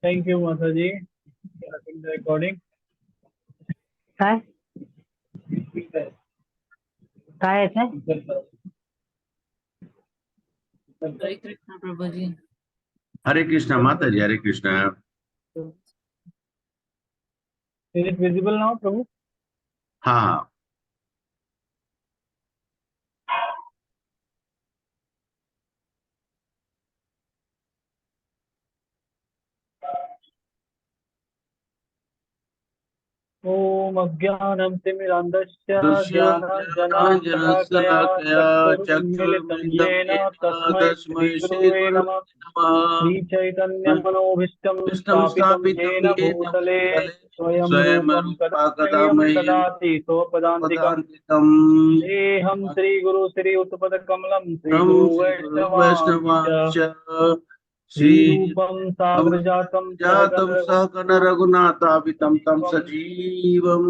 Thank you माता जी recording. काय काय येते? हरे कृष्णा प्रभु जी। हरे कृष्णा माता ji, Hare Krishna. Is it visible now प्रभु? हाँ, ओम अज्ञानं तिमिरान्धस्य ज्ञानाञ्जनशलाकया ज्ञानाञ्जनशलाकया चक्षुरुन्मीलितं येन तस्मै तस्मै श्रीगुरुवे नमः। नमः। श्रीचैतन्यमनोभीष्टं स्थापितं येन भूतले स्वयं रूपं कदा मह्यं ददाति स्वपदान्तिकम्। देहं श्रीगुरु श्री उत्पदकमलं श्रीगुरु वैष्णवांश्च श्रीरूपं साग्रजातं जातं सहगण रघुनाथाभितं तं सजीवं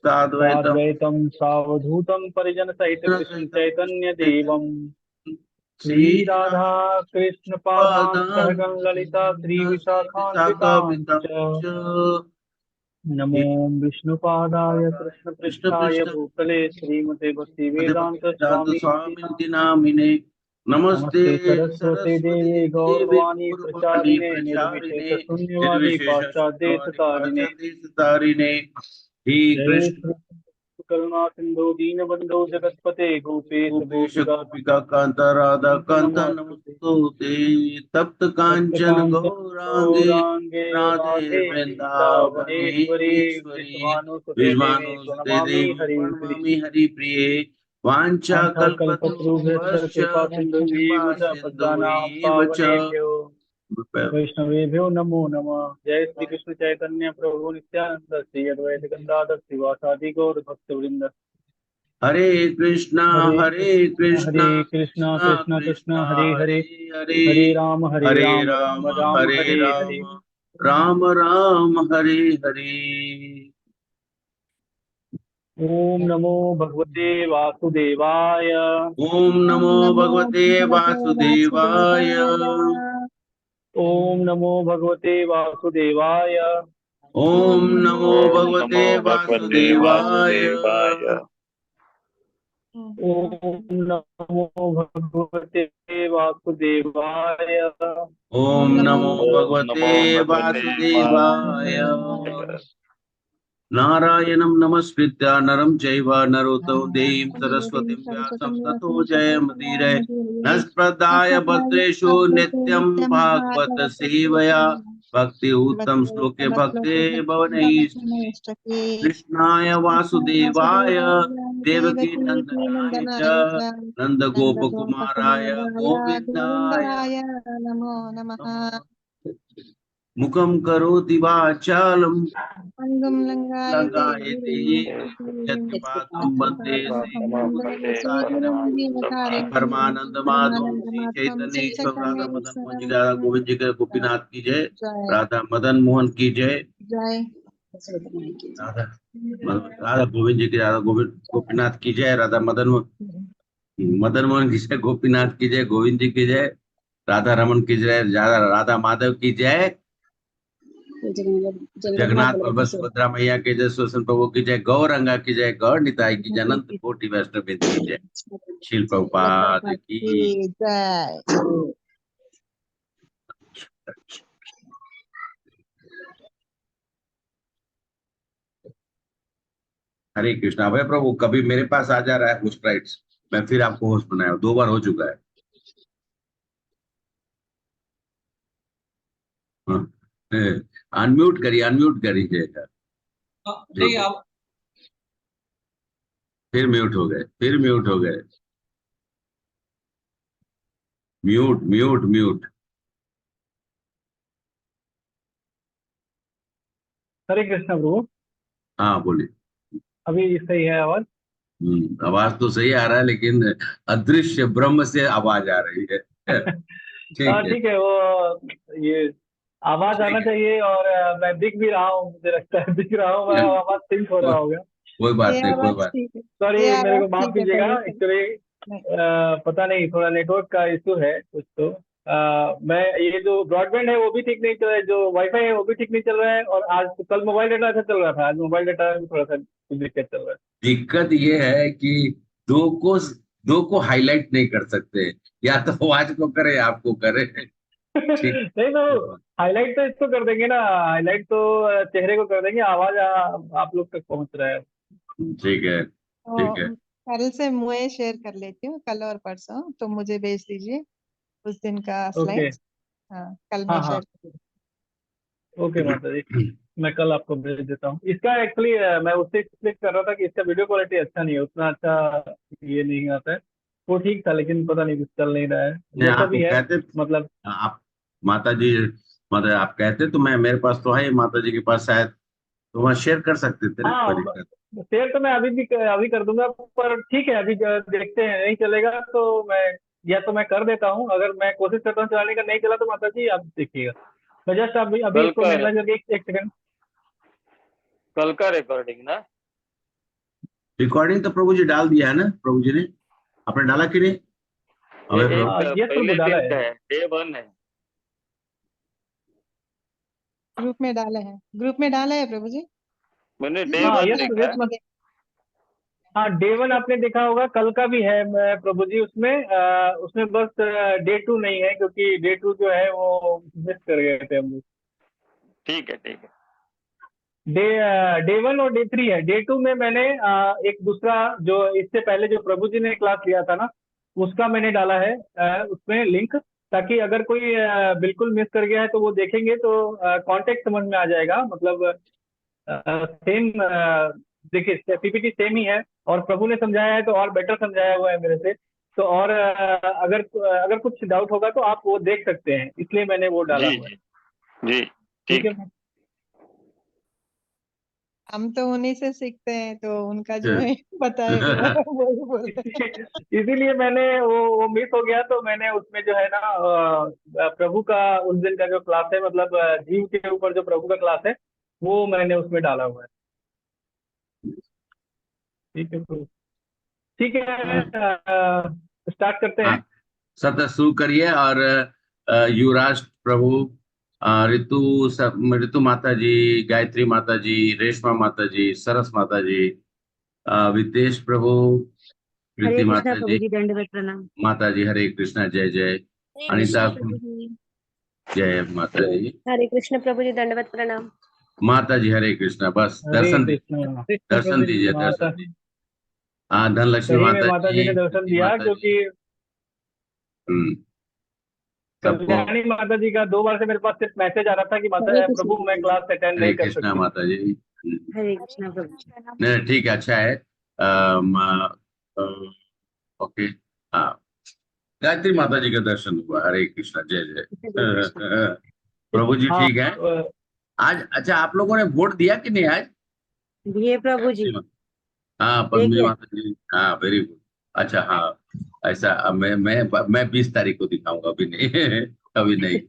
साद्वैतं साद्वैतं सावधूतं परिजन सहित कृष्ण चैतन्य देवम श्री राधा कृष्ण पादां सहगण ललिता श्री विशाखान्वितांश्च नमो विष्णुपादाय कृष्ण पृष्ठाय भूतले श्रीमते भक्ति वेदांत स्वामी स्वामी नामिने नमस्ते सरस्वती देवी गौरवाणी प्रचारिणे निर्विशेष शून्यवादी पाश्चात्य तारिणे श्री जय कृष्ण करुणा सिंधु दीनबंधु जगतपते गोपेश गोपिका कांता राधा कांता नमस्तुते तप्त कांचन गौरांगे राधे वृंदावनेश्वरी विश्वानुसुते देवी प्रणमामि हरि प्रिये वाञ्छा कल्पतरुभ्यश्च कृपा सिन्धुभ्येव च वैष्णवेभ्यो नमो नमः। जय श्री कृष्ण चैतन्य प्रभु नित्यानंद श्री अद्वैत गंगाधर शिवासादि गौर भक्त वृंद। हरे कृष्णा कृष्णा कृष्णा कृष्णा हरे हरे हरे राम हरे राम राम हरे हरे। राम राम हरे हरे। ओम नमो भगवते वासुदेवाय। ओम नमो भगवते वासुदेवाय। ओम नमो भगवते वासुदेवाय। ओम नमो भगवते वासुदेवाय। ओम नमो भगवते वासुदेवाय। ओम नमो भगवते वासुदेवाय। नारायणं नमस्कृत्य नरं चैव नरोत्तमं देवीं सरस्वतीं व्यासं ततो जयमुदीरये। नमस्कृताय भद्रेषु नित्यं भागवत सेवया भक्ति उत्तम श्लोके भक्ते भवनैष्ठिकी। कृष्णाय वासुदेवाय देवकी नंदनाय च नंद गोप कुमाराय गोविंदाय नमो नमः। मुखं करोति वाचालं अंगं लंघयते यत्कृपातं वन्दे परमानंद माधव श्री चैतन्य ईश्वर राधा मदन मोहन जी, राधा गोविंद जी के गोपीनाथ की जय, राधा मदन मोहन की जय, राधा गोविंद जी की, राधा गोविंद गोपीनाथ की जय, राधा मदन मोहन की जय, गोपीनाथ की जय, गोविंद जी की जय, राधा रमन की जय, राधा माधव की जय, जगन्नाथ बलभद्र सुभद्रा मैया की जय, सुदर्शन प्रभु की जय, गौरंगा की जय, गौर निताई की जय, अनंत कोटि वैष्णव की जय, श्रील प्रभुपाद की जय। हरे कृष्णा। भय प्रभु कभी मेरे पास आ जा रहा है होस्ट राइट्स, मैं फिर आपको होस्ट बनाया, 2 बार हो चुका है। अनम्यूट करिएगा। फिर म्यूट हो गए, म्यूट। हरे कृष्ण प्रभु। हाँ बोलिए। अभी सही है आवाज? आवाज तो सही आ रहा है, लेकिन अदृश्य ब्रह्म से आवाज आ रही है। ठीक है। वो ये आवाज आना चाहिए और मैं दिख भी रहा हूँ, मुझे लगता है दिख रहा हूँ, मेरा आवाज सिंक हो रहा होगा। कोई बात नहीं। सॉरी, मेरे को माफ कीजिएगा। एक्चुअली पता नहीं, थोड़ा नेटवर्क का इशू है कुछ तो, मैं ये जो ब्रॉडबैंड है वो भी ठीक नहीं चल रहा है, जो वाईफाई है वो भी ठीक नहीं चल रहा है, और आज कल मोबाइल डाटा अच्छा चल रहा था, आज मोबाइल डाटा में थोड़ा सा दिक्कत चल रहा है। दिक्कत ये है कि दो को दो को हाईलाइट नहीं कर सकते, या तो वो आज को करे आपको करे। ठीक। नहीं तो हाईलाइट तो इसको कर देंगे ना, हाईलाइट तो चेहरे को कर देंगे, आवाज आप लोग तक पहुंच रहा है। ठीक है, ठीक है। तो कल से मैं शेयर कर लेती हूँ, कल और परसों तो मुझे भेज दीजिए उस दिन का ओके। स्लाइड्स। हाँ, कल हाँ मैं हाँ, शेयर ओके माता जी, मैं कल आपको भेज देता हूँ। इसका एक्चुअली मैं उससे एक्सप्लेन कर रहा था कि इसका वीडियो क्वालिटी अच्छा नहीं है, उतना अच्छा ये नहीं आता है। वो ठीक था, लेकिन पता नहीं कुछ चल नहीं रहा है, नहीं, जैसा आप भी है। कहते, मतलब आप माता जी, मतलब आप कहते तो मैं, मेरे पास तो है माता जी के पास शायद, तो वहाँ शेयर कर सकते थे ना, कोई हाँ, दिक्कत। शेयर तो मैं अभी कर दूंगा, पर ठीक है, अभी देखते हैं, नहीं चलेगा तो मैं, या तो मैं कर देता हूँ, अगर मैं कोशिश करता हूँ चलाने का, नहीं चला तो माता जी आप देखिएगा। मैं जस्ट अभी अभी कल इसको का मिनिमाइज करके एक सेकंड। कल का रिकॉर्डिंग ना? रिकॉर्डिंग तो प्रभु जी डाल दिया है ना, प्रभु जी ने, आपने डाला कि नहीं? ये अबे एक प्रभु, ये सब पहले डाला दिन है। का है, डे 1 है। ग्रुप में डाले हैं, ग्रुप में डाले हैं प्रभु जी। मैंने डे हाँ 1 यस देखा है। हाँ, डे 1 आपने देखा होगा, कल का भी है प्रभु जी उसमें, उसमें बस डे 2 नहीं है, क्योंकि डे 2 जो है वो मिस कर गए थे हम लोग। ठीक है, ठीक है। डे डे 1 और डे 3 है। डे 2 में मैंने एक दूसरा, जो इससे पहले जो प्रभु जी ने क्लास लिया था ना, उसका मैंने डाला है उसमें लिंक, ताकि अगर कोई बिल्कुल मिस कर गया है तो वो देखेंगे तो कॉन्टेक्ट समझ में आ जाएगा। मतलब सेम, देखिए पीपीटी सेम ही है, और प्रभु ने समझाया है तो और बेटर समझाया हुआ है मेरे से। तो और अगर कुछ डाउट होगा तो आप वो देख सकते हैं, इसलिए मैंने वो डाला जी हुआ है। जी जी, ठीक ठीक। है। हम तो उन्हीं से सीखते हैं, तो उनका जो है बताएंगे वही बोलते हैं। इसीलिए मैंने वो मिस हो गया, तो मैंने उसमें जो है ना प्रभु का उस दिन का जो क्लास है, मतलब जीव के ऊपर जो प्रभु का क्लास है, वो मैंने उसमें डाला हुआ है। ठीक है तो ठीक है, स्टार्ट करते हैं। हाँ, सत्र शुरू करिए। और युवराज प्रभु, ऋतु माता जी, गायत्री माता जी, रेशमा माता जी, सरस माता जी, विदेश प्रभु, हरे प्रीति कृष्णा माता प्रभु जी, जी, दंडवत प्रणाम। माता जी हरे कृष्णा, जय जय। अनिता, जय माता जी। हरे कृष्ण प्रभु जी, दंडवत प्रणाम। माता जी हरे कृष्णा, बस हरे दर्शन दीजिए, कृष्णा। कृष्ण दर्शन प्रभु जी, दीजिए, दर्शन माता, दीजिए। हाँ, धनलक्ष्मी सही में माता माता जी जी, ने दर्शन प्रीति दिया, माता जी। क्योंकि हम्म, सबको कल्याणी माता जी का 2 बार से मेरे पास सिर्फ मैसेज आ रहा था कि हरे माता कृष्ण प्रभु मैं प्रभु जी। क्लास अटेंड हरे नहीं कर कृष्णा सकती। माता जी। हरे कृष्णा प्रभु जी। नहीं ठीक है, अच्छा है। अम, अ, ओके। हाँ, गायत्री माता जी का दर्शन हुआ, हरे कृष्णा, जय जय। हरे कृष्ण। प्रभु जी हाँ ठीक है। आज अच्छा, आप लोगों ने वोट दिया कि नहीं आज? दिए प्रभु जी। हाँ, पद्मजी देखिए, माता जी, हाँ वेरी गुड। अच्छा हाँ, ऐसा अब मैं 20 तारीख को दिखाऊंगा, अभी नहीं। अभी नहीं।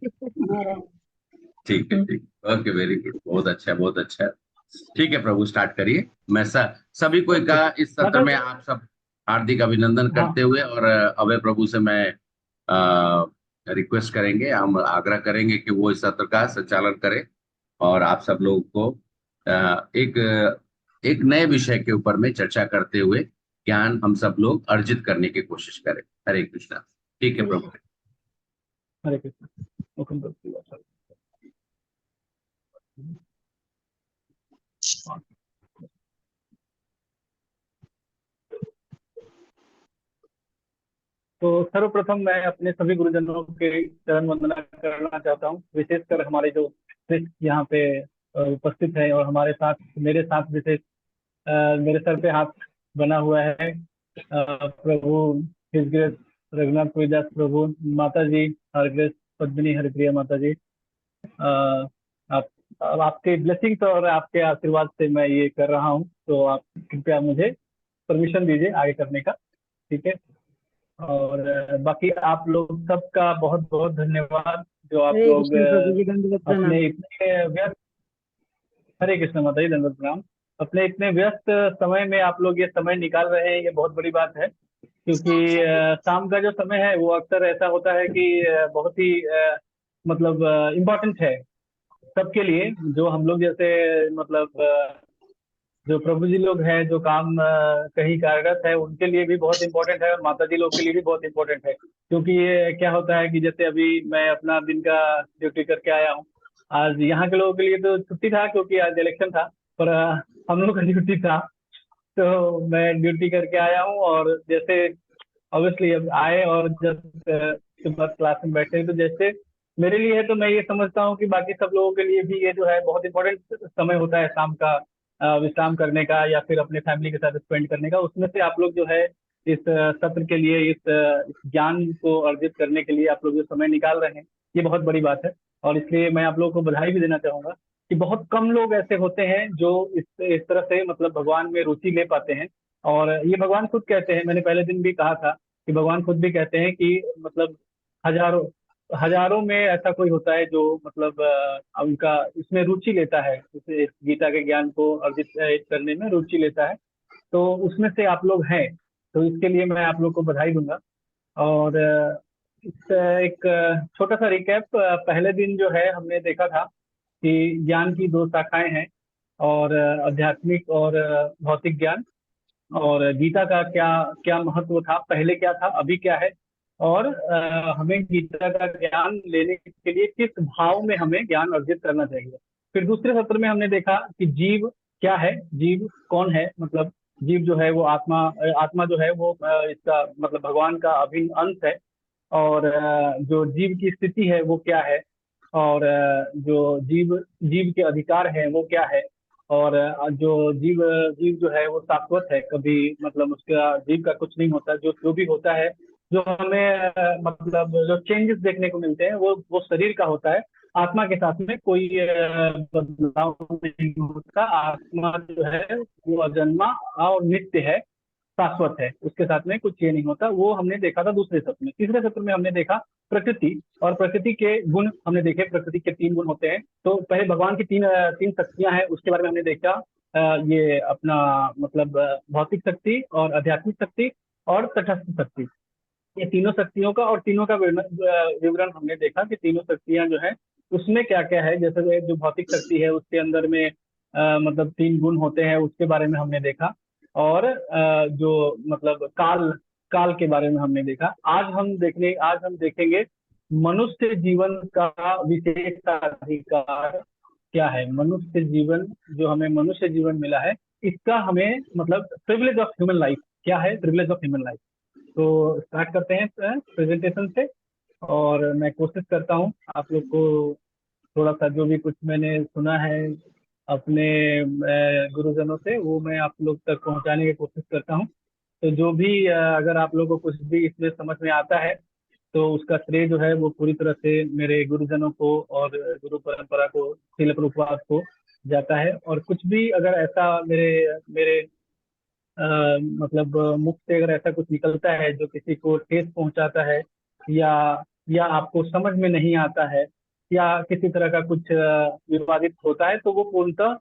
ठीक है, ठीक, ओके, वेरी गुड, बहुत अच्छा, बहुत अच्छा। ठीक है प्रभु, स्टार्ट करिए। मैं सभी को ओके का इस सत्र माता में जी। आप सब हार्दिक अभिनंदन हाँ करते हुए, और अभय प्रभु से मैं रिक्वेस्ट करेंगे, हम आग्रह करेंगे कि वो इस सत्र का संचालन करें, और आप सब लोगों को एक एक नए विषय के ऊपर में चर्चा करते हुए ज्ञान हम सब लोग अर्जित करने की कोशिश करें। हरे कृष्णा। ठीक है हरे प्रभु। हरे कृष्ण। मुकुंद प्रभु की बात। तो सर्वप्रथम मैं अपने सभी गुरुजनों के चरण वंदना करना चाहता हूँ, विशेषकर हमारे जो श्रेष्ठ यहाँ पे उपस्थित है, और हमारे साथ, मेरे साथ विशेष मेरे सर पे हाथ बना हुआ है प्रभु हिज ग्रेस रघुनाथ कोईदास प्रभु, माता जी हरग्रेस पद्मिनी हरिप्रिया माता जी। अ, आप अब आपके ब्लेसिंग्स और आपके आशीर्वाद से मैं ये कर रहा हूँ, तो आप कृपया मुझे परमिशन दीजिए आगे करने का। ठीक है। और बाकी आप लोग सबका बहुत बहुत धन्यवाद, जो आप लोग कृष्ण प्रभु जी, दंडवत प्रणाम। अपने इतने व्यस्त, हरे कृष्ण माता जी, दंडवत प्रणाम। अपने इतने व्यस्त समय में आप लोग ये समय निकाल रहे हैं, ये बहुत बड़ी बात है। क्योंकि शाम का जो समय है वो अक्सर ऐसा होता है कि बहुत ही मतलब इम्पोर्टेंट है सबके लिए, जो हम लोग जैसे मतलब जो प्रभु जी लोग हैं, जो काम कहीं कार्यरत है, उनके लिए भी बहुत इंपॉर्टेंट है, और माता जी लोग के लिए भी बहुत इंपॉर्टेंट है। क्योंकि ये क्या होता है कि जैसे अभी मैं अपना दिन का ड्यूटी करके आया हूँ। आज यहाँ के लोगों के लिए तो छुट्टी था क्योंकि आज इलेक्शन था, पर हम लोग का ड्यूटी था, तो मैं ड्यूटी करके आया हूँ। और जैसे ऑब्वियसली अब आए और जब के बाद क्लास में बैठे, तो जैसे मेरे लिए है तो मैं ये समझता हूँ कि बाकी सब लोगों के लिए भी ये जो है बहुत इंपॉर्टेंट समय होता है शाम का, विश्राम करने का या फिर अपने फैमिली के साथ स्पेंड करने का। उसमें से आप लोग जो है इस सत्र के लिए, इस ज्ञान को अर्जित करने के लिए आप लोग जो समय निकाल रहे हैं, ये बहुत बड़ी बात है। और इसलिए मैं आप लोगों को बधाई भी देना चाहूंगा कि बहुत कम लोग ऐसे होते हैं जो इस तरह से मतलब भगवान में रुचि ले पाते हैं। और ये भगवान खुद कहते हैं, मैंने पहले दिन भी कहा था कि भगवान खुद भी कहते हैं कि मतलब हजारों हजारों में ऐसा कोई होता है जो मतलब उनका इसमें रुचि लेता है, इस गीता के ज्ञान को अर्जित करने में रुचि लेता है। तो उसमें से आप लोग हैं, तो इसके लिए मैं आप लोग को बधाई दूंगा। और एक छोटा सा रिकैप, पहले दिन जो है हमने देखा था कि ज्ञान की दो शाखाएं हैं, और आध्यात्मिक और भौतिक ज्ञान। और गीता का क्या क्या महत्व था, पहले क्या था, अभी क्या है, और हमें गीता का ज्ञान लेने के लिए किस भाव में हमें ज्ञान अर्जित करना चाहिए। फिर दूसरे सत्र में हमने देखा कि जीव क्या है, जीव कौन है, मतलब जीव जो है वो आत्मा, आत्मा जो है वो इसका मतलब भगवान का अभिन्न अंश है। और जो जीव की स्थिति है वो क्या है, और जो जीव जीव के अधिकार हैं वो क्या है। और जो जीव जीव जो है वो शाश्वत है, कभी मतलब उसका जीव का कुछ नहीं होता, जो जो भी होता है, जो हमें मतलब जो चेंजेस देखने को मिलते हैं वो शरीर का होता है। आत्मा के साथ में कोई बदलाव नहीं होता। आत्मा जो है वो अजन्मा और नित्य है, शाश्वत है, उसके साथ में कुछ ये नहीं होता। वो हमने देखा था दूसरे सत्र में। तीसरे सत्र में हमने देखा प्रकृति, और प्रकृति के गुण हमने देखे। प्रकृति के 3 गुण होते हैं। तो पहले भगवान की तीन शक्तियां हैं, उसके बारे में हमने देखा। ये अपना मतलब भौतिक शक्ति और आध्यात्मिक शक्ति और तटस्थ शक्ति, ये तीनों शक्तियों का और तीनों का विवरण हमने देखा कि तीनों शक्तियां जो है उसमें क्या क्या है। जैसे जो भौतिक शक्ति है उसके अंदर में मतलब 3 गुण होते हैं, उसके बारे में हमने देखा। और जो मतलब काल काल के बारे में हमने देखा। आज हम देखेंगे मनुष्य जीवन का विशेषाधिकार क्या है। मनुष्य जीवन, जो हमें मनुष्य जीवन मिला है, इसका हमें मतलब प्रिविलेज ऑफ ह्यूमन लाइफ क्या है, प्रिविलेज ऑफ ह्यूमन लाइफ। तो स्टार्ट करते हैं प्रेजेंटेशन से। और मैं कोशिश करता हूँ आप लोग को थोड़ा सा जो भी कुछ मैंने सुना है अपने गुरुजनों से, वो मैं आप लोग तक पहुंचाने की कोशिश करता हूँ। तो जो भी अगर आप लोगों को कुछ भी इसमें समझ में आता है, तो उसका श्रेय जो है वो पूरी तरह से मेरे गुरुजनों को और गुरु परंपरा को, श्रील प्रभुपाद को जाता है। और कुछ भी अगर ऐसा मेरे मेरे मतलब मुख से अगर ऐसा कुछ निकलता है जो किसी को ठेस पहुंचाता है, या आपको समझ में नहीं आता है, या किसी तरह का कुछ विवादित होता है, तो वो पूर्णतः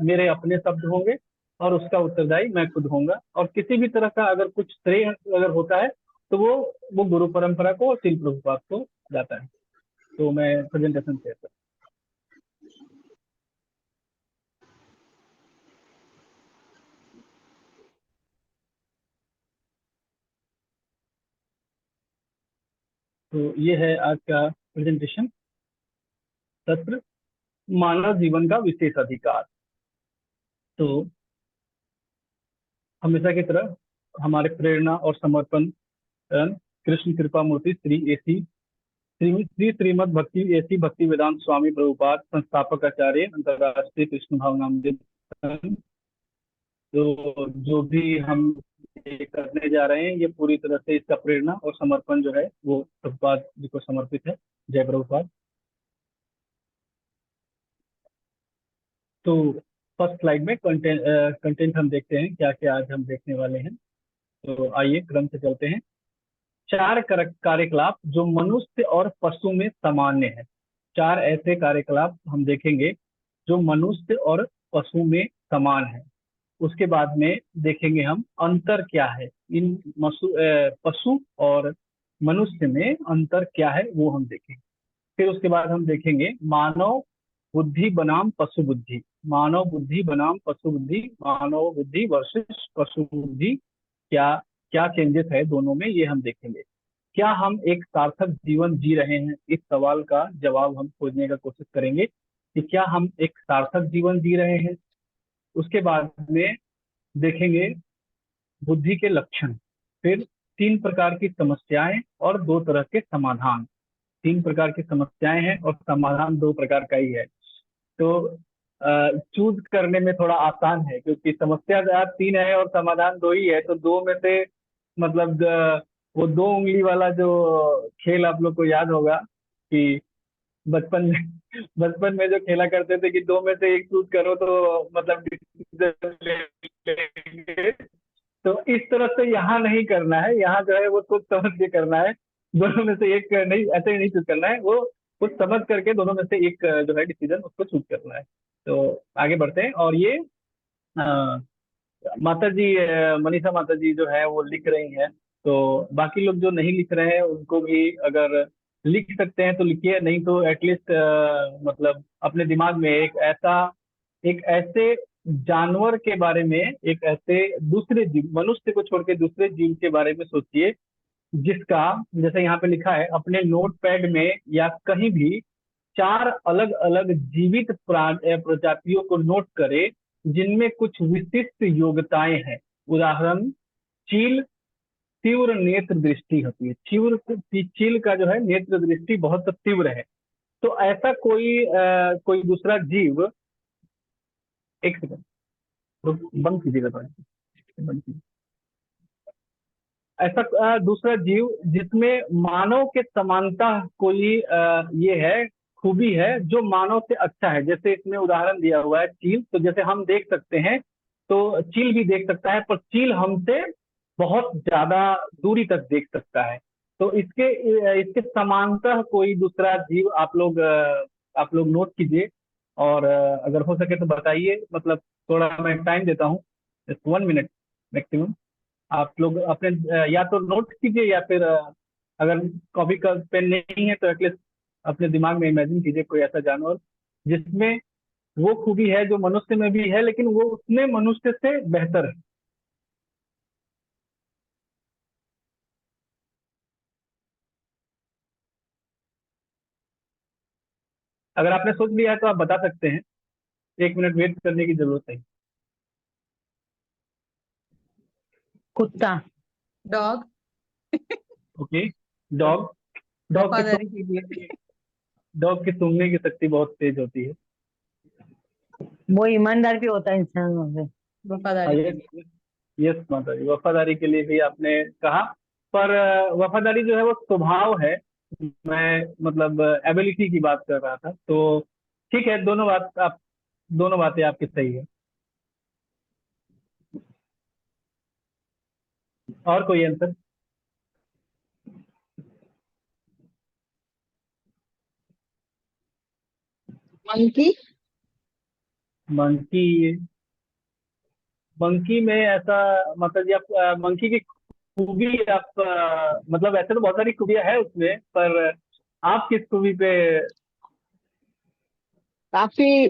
मेरे अपने शब्द होंगे, और उसका उत्तरदायी मैं खुद होऊंगा। और किसी भी तरह का अगर कुछ श्रेय अगर होता है, तो वो गुरु परंपरा को और श्रील प्रभुपाद को जाता है। तो मैं प्रेजेंटेशन शेयर करता हूं। तो ये है आज का प्रेजेंटेशन सत्र, मानव जीवन का विशेष अधिकार। तो हमेशा की तरह हमारे प्रेरणा और समर्पण कृष्ण कृपा मूर्ति श्री श्रीमद भक्ति एसी भक्ति वेदांत स्वामी प्रभुपाद, संस्थापक आचार्य, अंतर्राष्ट्रीय कृष्ण भावनामृत। तो जो भी हम ये करने जा रहे हैं, ये पूरी तरह से इसका प्रेरणा और समर्पण जो है वो प्रभुपाद जी को समर्पित है। जय प्रभुपाद। तो फर्स्ट स्लाइड में कंटेंट हम देखते हैं, क्या क्या आज हम देखने वाले हैं। तो आइए क्रम से चलते हैं। 4 कार्यकलाप जो मनुष्य और पशु में सामान्य है। 4 ऐसे कार्यकलाप हम देखेंगे जो मनुष्य और पशु में समान है। उसके बाद में देखेंगे हम अंतर क्या है इन पशु और मनुष्य में, अंतर क्या है वो हम देखेंगे। फिर उसके बाद हम देखेंगे मानव बुद्धि बनाम पशु बुद्धि, मानव बुद्धि बनाम पशु बुद्धि, मानव बुद्धि वर्सेस पशु बुद्धि, क्या क्या चेंजेस है दोनों में, ये हम देखेंगे। क्या हम एक सार्थक जीवन जी रहे हैं, इस सवाल का जवाब हम खोजने का कोशिश करेंगे कि क्या हम एक सार्थक जीवन जी रहे हैं। उसके बाद में देखेंगे बुद्धि के लक्षण, फिर 3 प्रकार की समस्याएं और 2 तरह के समाधान। 3 प्रकार की समस्याएं हैं और समाधान 2 प्रकार का ही है। तो चूज करने में थोड़ा आसान है क्योंकि समस्या 3 है और समाधान 2 ही है, तो 2 में से मतलब वो 2 उंगली वाला जो खेल आप लोग को याद होगा कि बचपन में बचपन में जो खेला करते थे कि 2 में से एक चूज करो तो मतलब डिसीजन लेंगे। तो इस तरह से यहाँ नहीं करना है, यहाँ जो है वो सोच समझ के करना है। दोनों में से एक नहीं, ऐसे ही नहीं चूज करना है, वो कुछ समझ करके दोनों में से एक जो है डिसीजन उसको चूज करना है। तो आगे बढ़ते हैं। और ये माता जी मनीषा माता जी जो है वो लिख रही हैं, तो बाकी लोग जो नहीं लिख रहे हैं उनको भी अगर लिख सकते हैं तो लिखिए, नहीं तो एटलीस्ट मतलब अपने दिमाग में एक ऐसे जानवर के बारे में, एक ऐसे दूसरे जीव, मनुष्य को छोड़ के दूसरे जीव के बारे में सोचिए जिसका, जैसे यहाँ पे लिखा है, अपने नोट पैड में या कहीं भी 4 अलग अलग जीवित प्रजातियों को नोट करे जिनमें कुछ विशिष्ट योग्यताएं हैं। उदाहरण, चील तीव्र नेत्र दृष्टि होती है, चील का जो है नेत्र दृष्टि बहुत तीव्र है। तो ऐसा कोई दूसरा जीव, एक सेकंड बंद कीजिएगा थोड़ा, बंद कीजिए। ऐसा दूसरा जीव जिसमें मानव के समानता कोई ये है, खूबी है जो मानव से अच्छा है। जैसे इसमें उदाहरण दिया हुआ है चील, तो जैसे हम देख सकते हैं तो चील भी देख सकता है, पर चील हमसे बहुत ज्यादा दूरी तक देख सकता है। तो इसके समानता कोई दूसरा जीव आप लोग नोट कीजिए और अगर हो सके तो बताइए। मतलब थोड़ा मैं टाइम देता हूँ, 1 मिनट मैक्सिमम। आप लोग अपने या तो नोट कीजिए या फिर अगर कॉपी का पेन नहीं है तो एटलीस्ट अपने दिमाग में इमेजिन कीजिए कोई ऐसा जानवर जिसमें वो खूबी है जो मनुष्य में भी है लेकिन वो उसमें मनुष्य से बेहतर है। अगर आपने सोच लिया है तो आप बता सकते हैं, 1 मिनट वेट करने की जरूरत नहीं। कुत्ता। डॉग। Okay, dog. डॉग वफादारी के लिए। की सूंघने की शक्ति बहुत तेज होती है। वो ईमानदार भी होता है इंसानों से। वफादारी के लिए। यस माता जी, वफादारी के लिए भी आपने कहा, पर वफादारी जो है वो स्वभाव है, मैं मतलब एबिलिटी की बात कर रहा था। तो ठीक है, दोनों बातें आपकी सही है। और कोई आंसर? मंकी। मंकी। मंकी में ऐसा, मतलब जी आप मंकी की खूबी आप मतलब ऐसे तो बहुत सारी खूबियां है उसमें, पर आप किस खूबी पे? काफी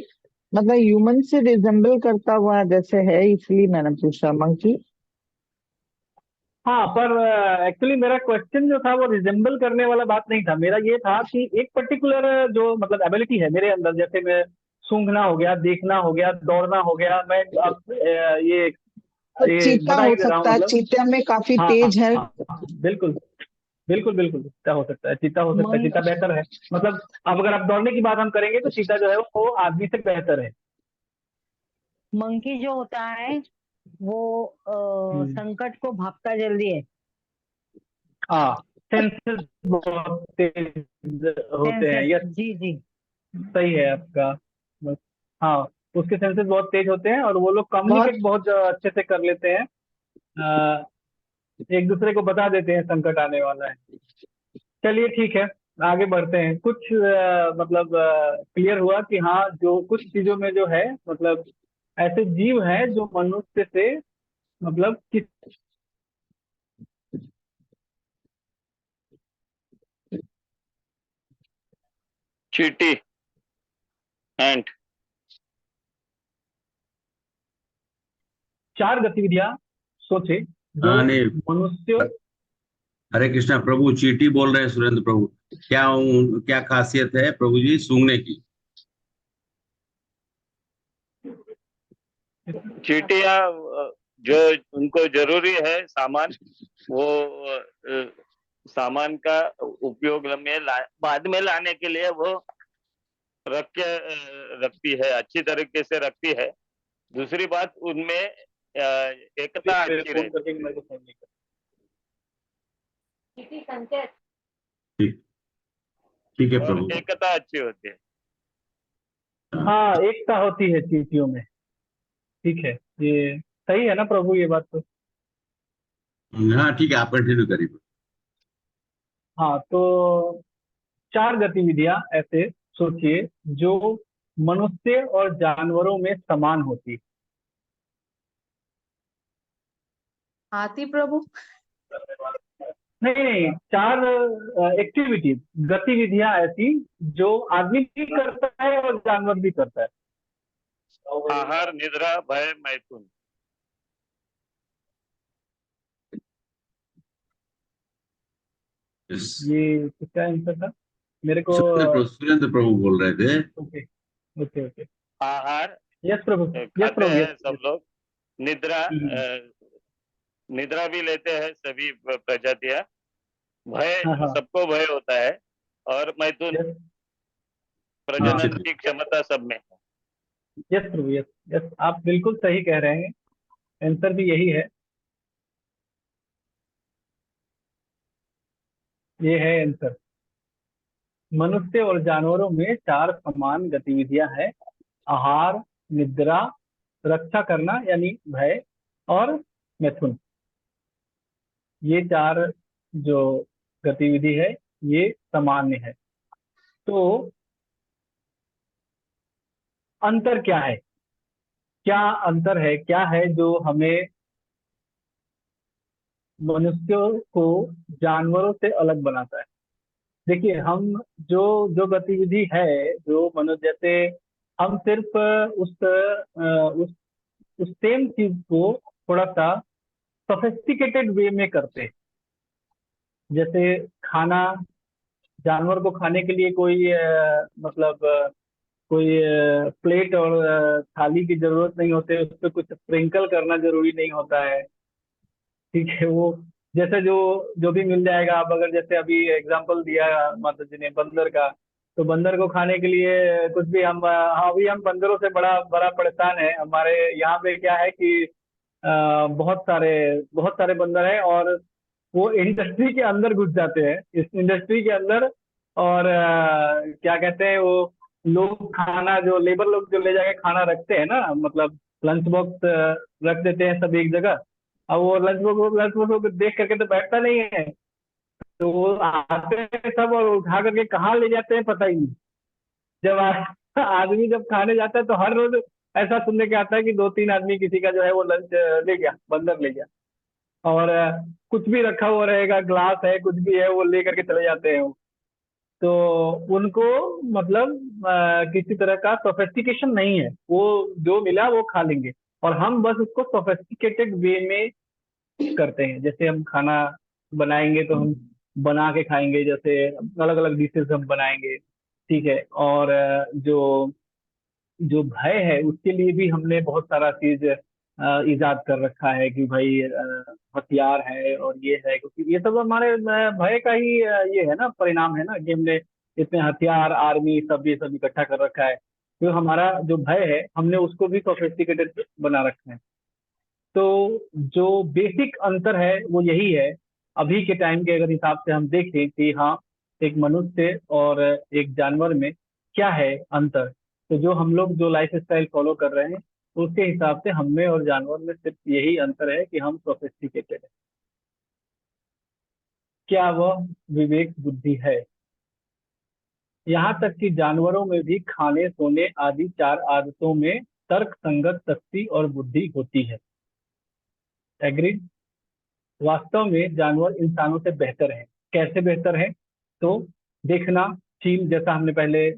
मतलब ह्यूमन से रिजेम्बल करता हुआ जैसे है, इसलिए मैंने पूछा मंकी। हाँ, पर एक्चुअली मेरा क्वेश्चन जो था वो रिजेंबल करने वाला बात नहीं था। मेरा ये था कि एक पर्टिकुलर जो मतलब एबिलिटी है मेरे अंदर, जैसे मैं सूंघना हो गया, देखना हो गया, दौड़ना हो गया, मैं अब ये चीता बता हो ही दे रहा हूँ सकता है, मतलब। चीता में काफी हाँ तेज है। हाँ हाँ, बिल्कुल बिल्कुल बिल्कुल, चीता हो सकता है, चीता हो सकता है, चीता बेहतर है। मतलब अब अगर आप दौड़ने की बात हम करेंगे तो चीता जो है वो आदमी से बेहतर है। मंकी जो होता है वो हम्म। संकट को भागता जल्दी है। हाँ, सेंसेस बहुत तेज होते हैं। सेंसेस, यस, जी जी। सही है आपका। बस, हाँ, उसके सेंसेस बहुत तेज होते हैं और वो लोग बहुत कम्युनिकेट बहुत अच्छे से कर लेते हैं। अ, एक दूसरे को बता देते हैं संकट आने वाला है। चलिए ठीक है, आगे बढ़ते हैं। कुछ मतलब क्लियर हुआ कि हाँ, जो कुछ चीजों में जो है मतलब ऐसे जीव हैं जो मनुष्य से मतलब किस चींटी, एंट। 4 गतिविधियां सोचे जो हाँ नहीं, मनुष्य। हरे कृष्णा प्रभु, चींटी बोल रहे हैं सुरेंद्र प्रभु। क्या खासियत है प्रभु जी सूंघने की? चींटियां जो उनको जरूरी है सामान, वो सामान का उपयोग बाद में लाने के लिए वो रख के रखती है, अच्छी तरीके से रखती है। दूसरी बात, उनमें एकता अच्छी फोन रहती करके मेरे को फोन नहीं कर। ठीक, ठीक है है और प्रभु। एकता अच्छी होती है। हाँ, एकता होती है चींटियों में। ठीक है, ये सही है ना प्रभु, ये बात तो। हाँ ठीक है, आप कंटिन्यू करिए। हाँ, तो 4 गतिविधियां ऐसे सोचिए जो मनुष्य और जानवरों में समान होती। हाथी प्रभु। नहीं नहीं, 4 एक्टिविटीज, गतिविधियां ऐसी जो आदमी भी करता है और जानवर भी करता है। आहार, निद्रा, भय, मैथुन। Yes। ये किसका आंसर था मेरे को? सुरेंद्र प्रभु बोल रहे थे। Okay okay okay. आहार यस प्रभु, यस खाते प्रभु, हैं यस सब यस। लोग। निद्रा, निद्रा भी लेते हैं सभी प्रजातियां। भय, हाँ हाँ, सबको भय होता है। और मैथुन, यस हाँ, प्रजनन की क्षमता सब में है। यस प्रभु, यस यस, आप बिल्कुल सही कह रहे हैं। आंसर भी यही है, ये है आंसर। मनुष्य और जानवरों में 4 समान गतिविधियां हैं। आहार, निद्रा, रक्षा करना यानी भय, और मैथुन। ये 4 जो गतिविधि है ये सामान्य है। तो अंतर क्या है? क्या अंतर है, क्या है जो हमें मनुष्यों को जानवरों से अलग बनाता है? देखिए, हम जो जो गतिविधि है, जो मनुष्य जैसे हम सिर्फ उस सेम चीज को थोड़ा सा सोफिस्टिकेटेड वे में करते हैं। जैसे खाना, जानवर को खाने के लिए कोई मतलब कोई प्लेट और थाली की जरूरत नहीं होती, उस पर कुछ स्प्रिंकल करना जरूरी नहीं होता है। ठीक है, वो जैसे जो जो भी मिल जाएगा। अब अगर जैसे अभी एग्जांपल दिया माता जी ने बंदर का, तो बंदर को खाने के लिए कुछ भी हम हाँ, अभी हम बंदरों से बड़ा बड़ा परेशान है। हमारे यहाँ पे क्या है कि बहुत सारे बंदर हैं, और वो इंडस्ट्री के अंदर घुस जाते हैं, इस इंडस्ट्री के अंदर। और क्या कहते हैं वो लोग, खाना जो लेबर लोग जो ले जाके खाना रखते हैं ना, मतलब लंच बॉक्स रख देते हैं सब एक जगह। अब वो लंच बॉक्स को देख करके तो बैठता नहीं है, तो वो आते हैं सब और उठा करके कहाँ ले जाते हैं पता ही नहीं। आदमी जब खाने जाता है तो हर रोज ऐसा सुनने के आता है कि 2-3 आदमी किसी का जो है वो लंच ले गया, बंदर ले गया। और कुछ भी रखा हुआ रहेगा, ग्लास है, कुछ भी है, वो ले करके चले जाते हैं वो। तो उनको मतलब किसी तरह का सोफिस्टिकेशन नहीं है, वो जो मिला वो खा लेंगे। और हम बस उसको सोफिस्टिकेटेड वे में करते हैं। जैसे हम खाना बनाएंगे तो हम बना के खाएंगे, जैसे अलग अलग डिशेस हम बनाएंगे। ठीक है, और जो जो भय है उसके लिए भी हमने बहुत सारा चीज इजाद कर रखा है कि भाई हथियार है और ये है, क्योंकि ये सब हमारे भय का ही ये है ना, परिणाम है ना, कि हमने इतने हथियार, आर्मी, सब ये सब इकट्ठा कर रखा है। तो हमारा जो भय है हमने उसको भी सोफिस्टिकेटेड बना रखा है। तो जो बेसिक अंतर है वो यही है। अभी के टाइम के अगर हिसाब से हम देखें कि हाँ, एक मनुष्य और एक जानवर में क्या है अंतर, तो जो हम लोग जो लाइफ स्टाइल फॉलो कर रहे हैं उसके हिसाब से हम में और जानवर में सिर्फ यही अंतर है कि हम सोफिस्टिकेटेड है। क्या वह विवेक बुद्धि है? यहाँ तक कि जानवरों में भी खाने, सोने आदि 4 आदतों में तर्क संगत शक्ति और बुद्धि होती है। एग्रीड। वास्तव में जानवर इंसानों से बेहतर हैं। कैसे बेहतर हैं? तो देखना, चील, जैसा हमने पहले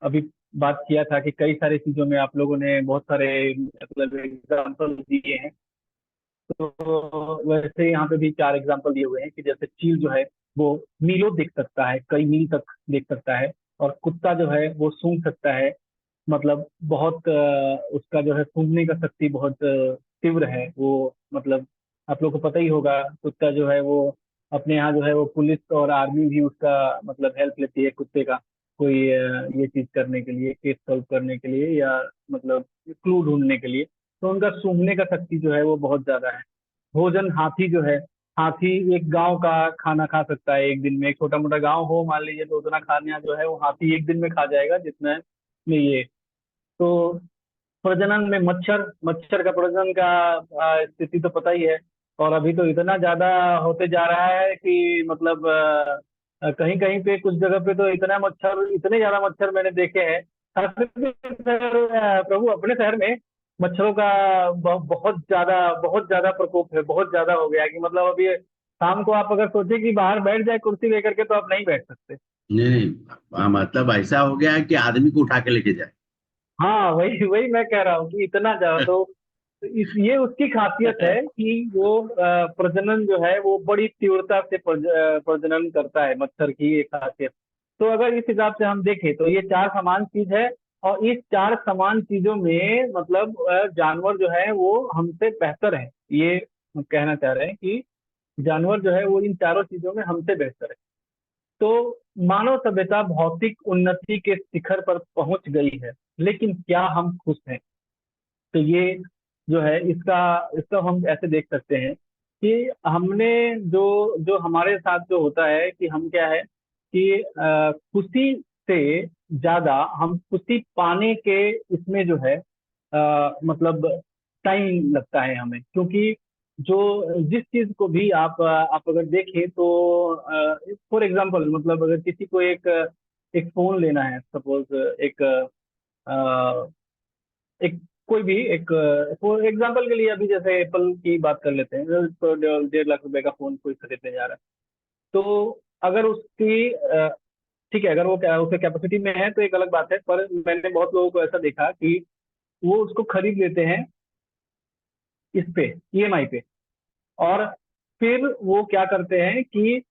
अभी बात किया था कि कई सारी चीजों में आप लोगों ने बहुत सारे मतलब एग्जाम्पल दिए हैं, तो वैसे यहाँ पे भी 4 एग्जाम्पल दिए हुए हैं कि जैसे चील जो है वो मीलों देख सकता है, कई मील तक देख सकता है, और कुत्ता जो है वो सूंघ सकता है, मतलब बहुत उसका जो है सूंघने का शक्ति बहुत तीव्र है वो। मतलब आप लोग को पता ही होगा, कुत्ता जो है वो अपने यहाँ जो है वो पुलिस और आर्मी भी उसका मतलब हेल्प लेती है कुत्ते का, कोई ये चीज करने के लिए, केस सॉल्व करने के लिए, या मतलब क्लू ढूंढने के लिए। तो उनका सूंघने का शक्ति जो है वो बहुत ज्यादा है। भोजन, हाथी जो है, हाथी एक गांव का खाना खा सकता है एक दिन में। एक छोटा मोटा गांव हो मान लीजिए, तो उतना खाना जो है वो हाथी एक दिन में खा जाएगा जितना में ये। तो प्रजनन में मच्छर, मच्छर का प्रजनन का स्थिति तो पता ही है। और अभी तो इतना ज्यादा होते जा रहा है कि मतलब कहीं कहीं पे कुछ जगह पे तो इतना मच्छर, इतने ज्यादा मच्छर मैंने देखे हैं। खास करके प्रभु अपने शहर में मच्छरों का बहुत ज्यादा प्रकोप है, बहुत ज्यादा हो गया है कि मतलब अभी शाम को आप अगर सोचे कि बाहर बैठ जाए कुर्सी लेकर के, तो आप नहीं बैठ सकते। नहीं नहीं, मतलब ऐसा हो गया है कि आदमी को उठा के लेके जाए। हाँ, वही वही मैं कह रहा हूँ कि इतना ज्यादा। तो ये उसकी खासियत है कि वो प्रजनन जो है वो बड़ी तीव्रता से प्रजनन करता है, मच्छर की एक खासियत। तो अगर इस हिसाब से हम देखें तो ये 4 समान चीज है, और इस 4 समान चीजों में मतलब जानवर जो है वो हमसे बेहतर है। ये हम कहना चाह रहे हैं कि जानवर जो है वो इन चारों चीजों में हमसे बेहतर है। तो मानव सभ्यता भौतिक उन्नति के शिखर पर पहुंच गई है, लेकिन क्या हम खुश हैं? तो ये जो है इसका इसका हम ऐसे देख सकते हैं कि हमने जो जो हमारे साथ जो होता है कि हम क्या है कि खुशी से ज्यादा हम खुशी पाने के इसमें जो है मतलब टाइम लगता है हमें। क्योंकि जो जिस चीज को भी आप अगर देखें तो फॉर एग्जांपल, मतलब अगर किसी को एक एक फोन लेना है, सपोज एक एक कोई भी एक फॉर एग्जांपल के लिए अभी जैसे एप्पल की बात कर लेते हैं, तो 1.5 लाख रुपए का फोन कोई खरीदने जा रहा है। तो अगर उसकी ठीक है, अगर वो उसके कैपेसिटी में है तो एक अलग बात है, पर मैंने बहुत लोगों को ऐसा देखा कि वो उसको खरीद लेते हैं इस पे, ईएमआई पे। और फिर वो क्या करते हैं कि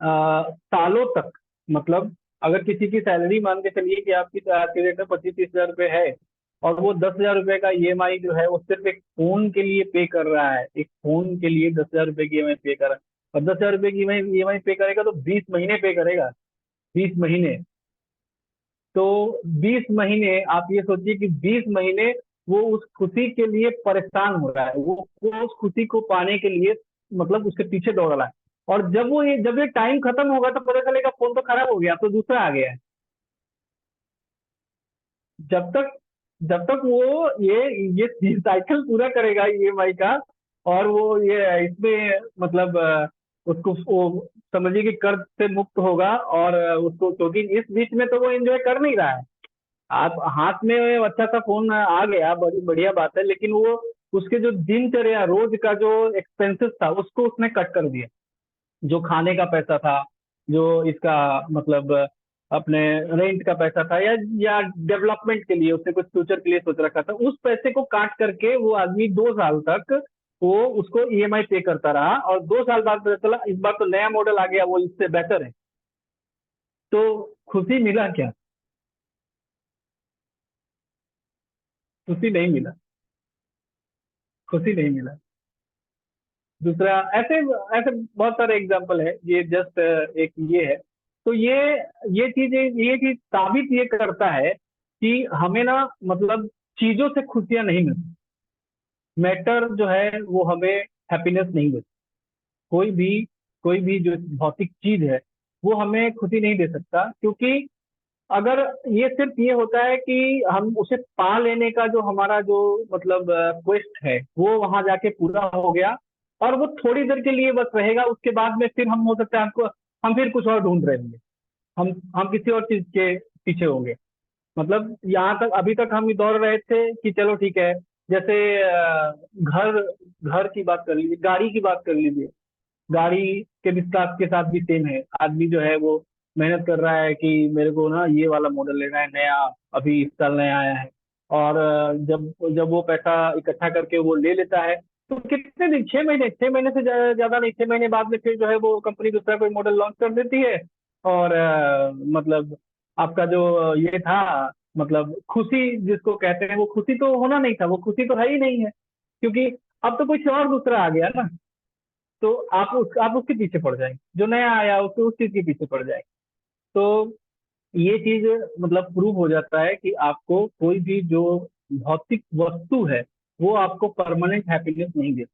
सालों तक, मतलब अगर किसी की सैलरी मान के चलिए कि आपकी आज के डेट में 25-30 हजार रुपए है, और वो 10 हजार रुपए का ईएमआई जो है वो सिर्फ एक फोन के लिए पे कर रहा है, एक फोन के लिए 10 हजार रुपए की ईएमआई पे कर रहा है। और 10 हजार रुपए की ईएमआई पे करेगा तो 20 महीने पे करेगा, 20 महीने। तो 20 महीने आप ये सोचिए कि 20 महीने वो उस खुशी के लिए परेशान हो रहा है, वो उस खुशी को पाने के लिए मतलब उसके पीछे दौड़ रहा है। और जब ये टाइम खत्म होगा तो पता चलेगा फोन तो खराब हो गया, तो दूसरा आ गया है। जब तक जब तक वो ये साइकिल पूरा करेगा ईएमआई का, और वो ये इसमें मतलब उसको वो समझिए कि कर्ज से मुक्त होगा, और उसको, क्योंकि इस बीच में तो वो एंजॉय कर नहीं रहा है। आप हाथ में अच्छा सा फोन आ गया, बड़ी बढ़िया बात है, लेकिन वो उसके जो दिनचर्या रोज का जो एक्सपेंसेस था उसको उसने कट कर दिया। जो खाने का पैसा था, जो इसका मतलब अपने रेंट का पैसा था, या डेवलपमेंट के लिए उसने कुछ फ्यूचर के लिए सोच रखा था, उस पैसे को काट करके वो आदमी 2 साल तक वो उसको ईएमआई पे करता रहा। और 2 साल बाद पता चला इस बार तो नया मॉडल आ गया, वो इससे बेटर है। तो खुशी मिला क्या? खुशी नहीं मिला, खुशी नहीं मिला। दूसरा, ऐसे ऐसे बहुत सारे एग्जाम्पल है, ये जस्ट एक ये है। तो ये चीज साबित ये करता है कि हमें ना मतलब चीजों से खुशियां नहीं मिलती। मैटर जो है वो हमें हैप्पीनेस नहीं देती। कोई भी कोई भी जो भौतिक चीज है वो हमें खुशी नहीं दे सकता। क्योंकि अगर ये सिर्फ ये होता है कि हम उसे पा लेने का जो हमारा जो मतलब क्वेस्ट है वो वहां जाके पूरा हो गया, और वो थोड़ी देर के लिए बस रहेगा, उसके बाद में फिर हम हो सकता है हमको हम फिर कुछ और ढूंढ रहे होंगे, हम किसी और चीज के पीछे होंगे। मतलब यहाँ तक अभी तक हम दौड़ रहे थे कि चलो ठीक है, जैसे घर घर की बात कर लीजिए, गाड़ी की बात कर लीजिए, गाड़ी के विकास के साथ भी सेम है। आदमी जो है वो मेहनत कर रहा है कि मेरे को ना ये वाला मॉडल लेना है, नया अभी इस साल नया आया है। और जब जब वो पैसा इकट्ठा करके वो ले लेता है, तो कितने दिन, 6 महीने, 6 महीने से ज्यादा नहीं, 6 महीने बाद में फिर जो है वो कंपनी दूसरा कोई मॉडल लॉन्च कर देती है। और मतलब आपका जो ये था, मतलब खुशी जिसको कहते हैं, वो खुशी तो होना नहीं था, वो खुशी तो है ही नहीं है, क्योंकि अब तो कुछ और दूसरा आ गया ना। तो आप उसके पीछे पड़ जाएंगे, जो नया आया उसके उस चीज के पीछे पड़ जाएंगे। तो ये चीज मतलब प्रूव हो जाता है कि आपको कोई भी जो भौतिक वस्तु है वो आपको परमानेंट हैप्पीनेस नहीं देती।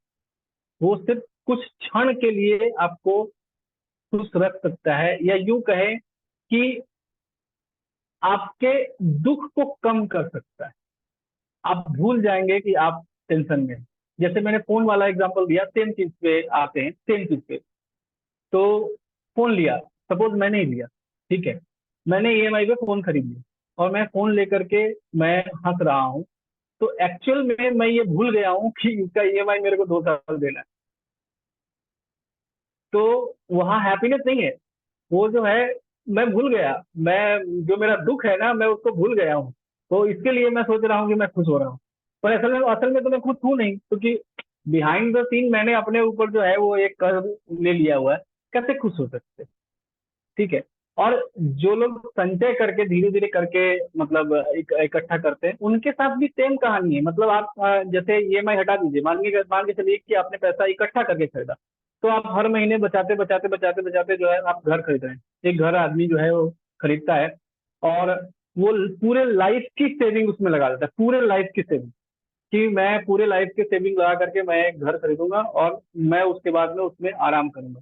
वो सिर्फ कुछ क्षण के लिए आपको खुश रख सकता है, या यूं कहें कि आपके दुख को कम कर सकता है। आप भूल जाएंगे कि आप टेंशन में हैं। जैसे मैंने फोन वाला एग्जांपल दिया, सेम चीज पे आते हैं, सेम चीज पे। तो फोन लिया, सपोज मैंने ही लिया, ठीक है, मैंने ईएमआई पे फोन खरीद लिया, और मैं फोन लेकर के मैं हंस रहा हूँ। तो एक्चुअल में मैं ये भूल गया हूँ कि इसका ईएमआई मेरे को 2 साल देना है। तो वहाँ हैप्पीनेस नहीं है, वो जो है मैं भूल गया, मैं जो मेरा दुख है ना मैं उसको भूल गया हूँ। तो इसके लिए मैं सोच रहा हूँ कि मैं खुश हो रहा हूँ, पर असल में तो मैं खुश हूँ नहीं, क्योंकि बिहाइंड द सीन मैंने अपने ऊपर जो है वो एक कर्ज ले लिया हुआ है। कैसे खुश हो सकते, ठीक है। और जो लोग संचय करके धीरे धीरे करके मतलब इकट्ठा करते हैं, उनके साथ भी सेम कहानी है। मतलब आप जैसे ईएमआई हटा दीजिए, मान के चलिए कि आपने पैसा इकट्ठा करके खरीदा, तो आप हर महीने बचाते बचाते बचाते बचाते जो है आप घर खरीद रहे हैं। एक घर आदमी जो है वो खरीदता है, और वो पूरे लाइफ की सेविंग उसमें लगा देता है, पूरे लाइफ की सेविंग, कि मैं पूरे लाइफ की सेविंग लगा करके मैं एक घर खरीदूंगा और मैं उसके बाद में उसमें आराम करूंगा।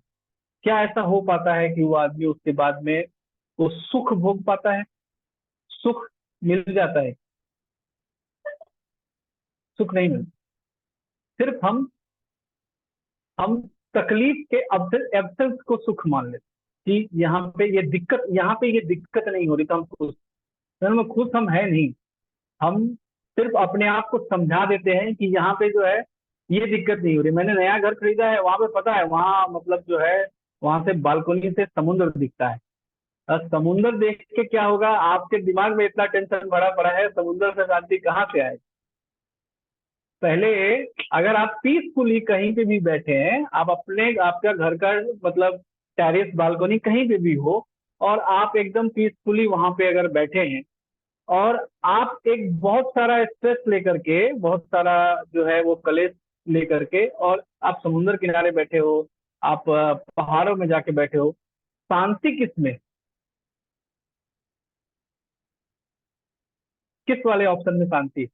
क्या ऐसा हो पाता है कि वो आदमी उसके बाद में वो सुख भोग पाता है? सुख मिल जाता है? सुख नहीं मिलता। सिर्फ हम तकलीफ के एब्सेंस को सुख मान लेते कि यहाँ पे ये दिक्कत नहीं हो रही, तो हम खुश। खुश हम है नहीं, हम सिर्फ अपने आप को समझा देते हैं कि यहाँ पे जो है ये दिक्कत नहीं हो रही। मैंने नया घर खरीदा है, वहां पे पता है, वहां मतलब जो है वहां से बालकनी से समुद्र दिखता है। समुंदर देख के क्या होगा, आपके दिमाग में इतना टेंशन भरा पड़ा है, समुंदर से शांति कहाँ से आए? पहले अगर आप पीसफुली कहीं पे भी बैठे हैं, आप आपका घर का मतलब टेरेस बालकनी कहीं पे भी हो, और आप एकदम पीसफुली वहां पे अगर बैठे हैं, और आप एक बहुत सारा स्ट्रेस लेकर के, बहुत सारा जो है वो कलेश लेकर के, और आप समुद्र किनारे बैठे हो, आप पहाड़ों में जाके बैठे हो, शांति किसमें, किस वाले ऑप्शन में शांति?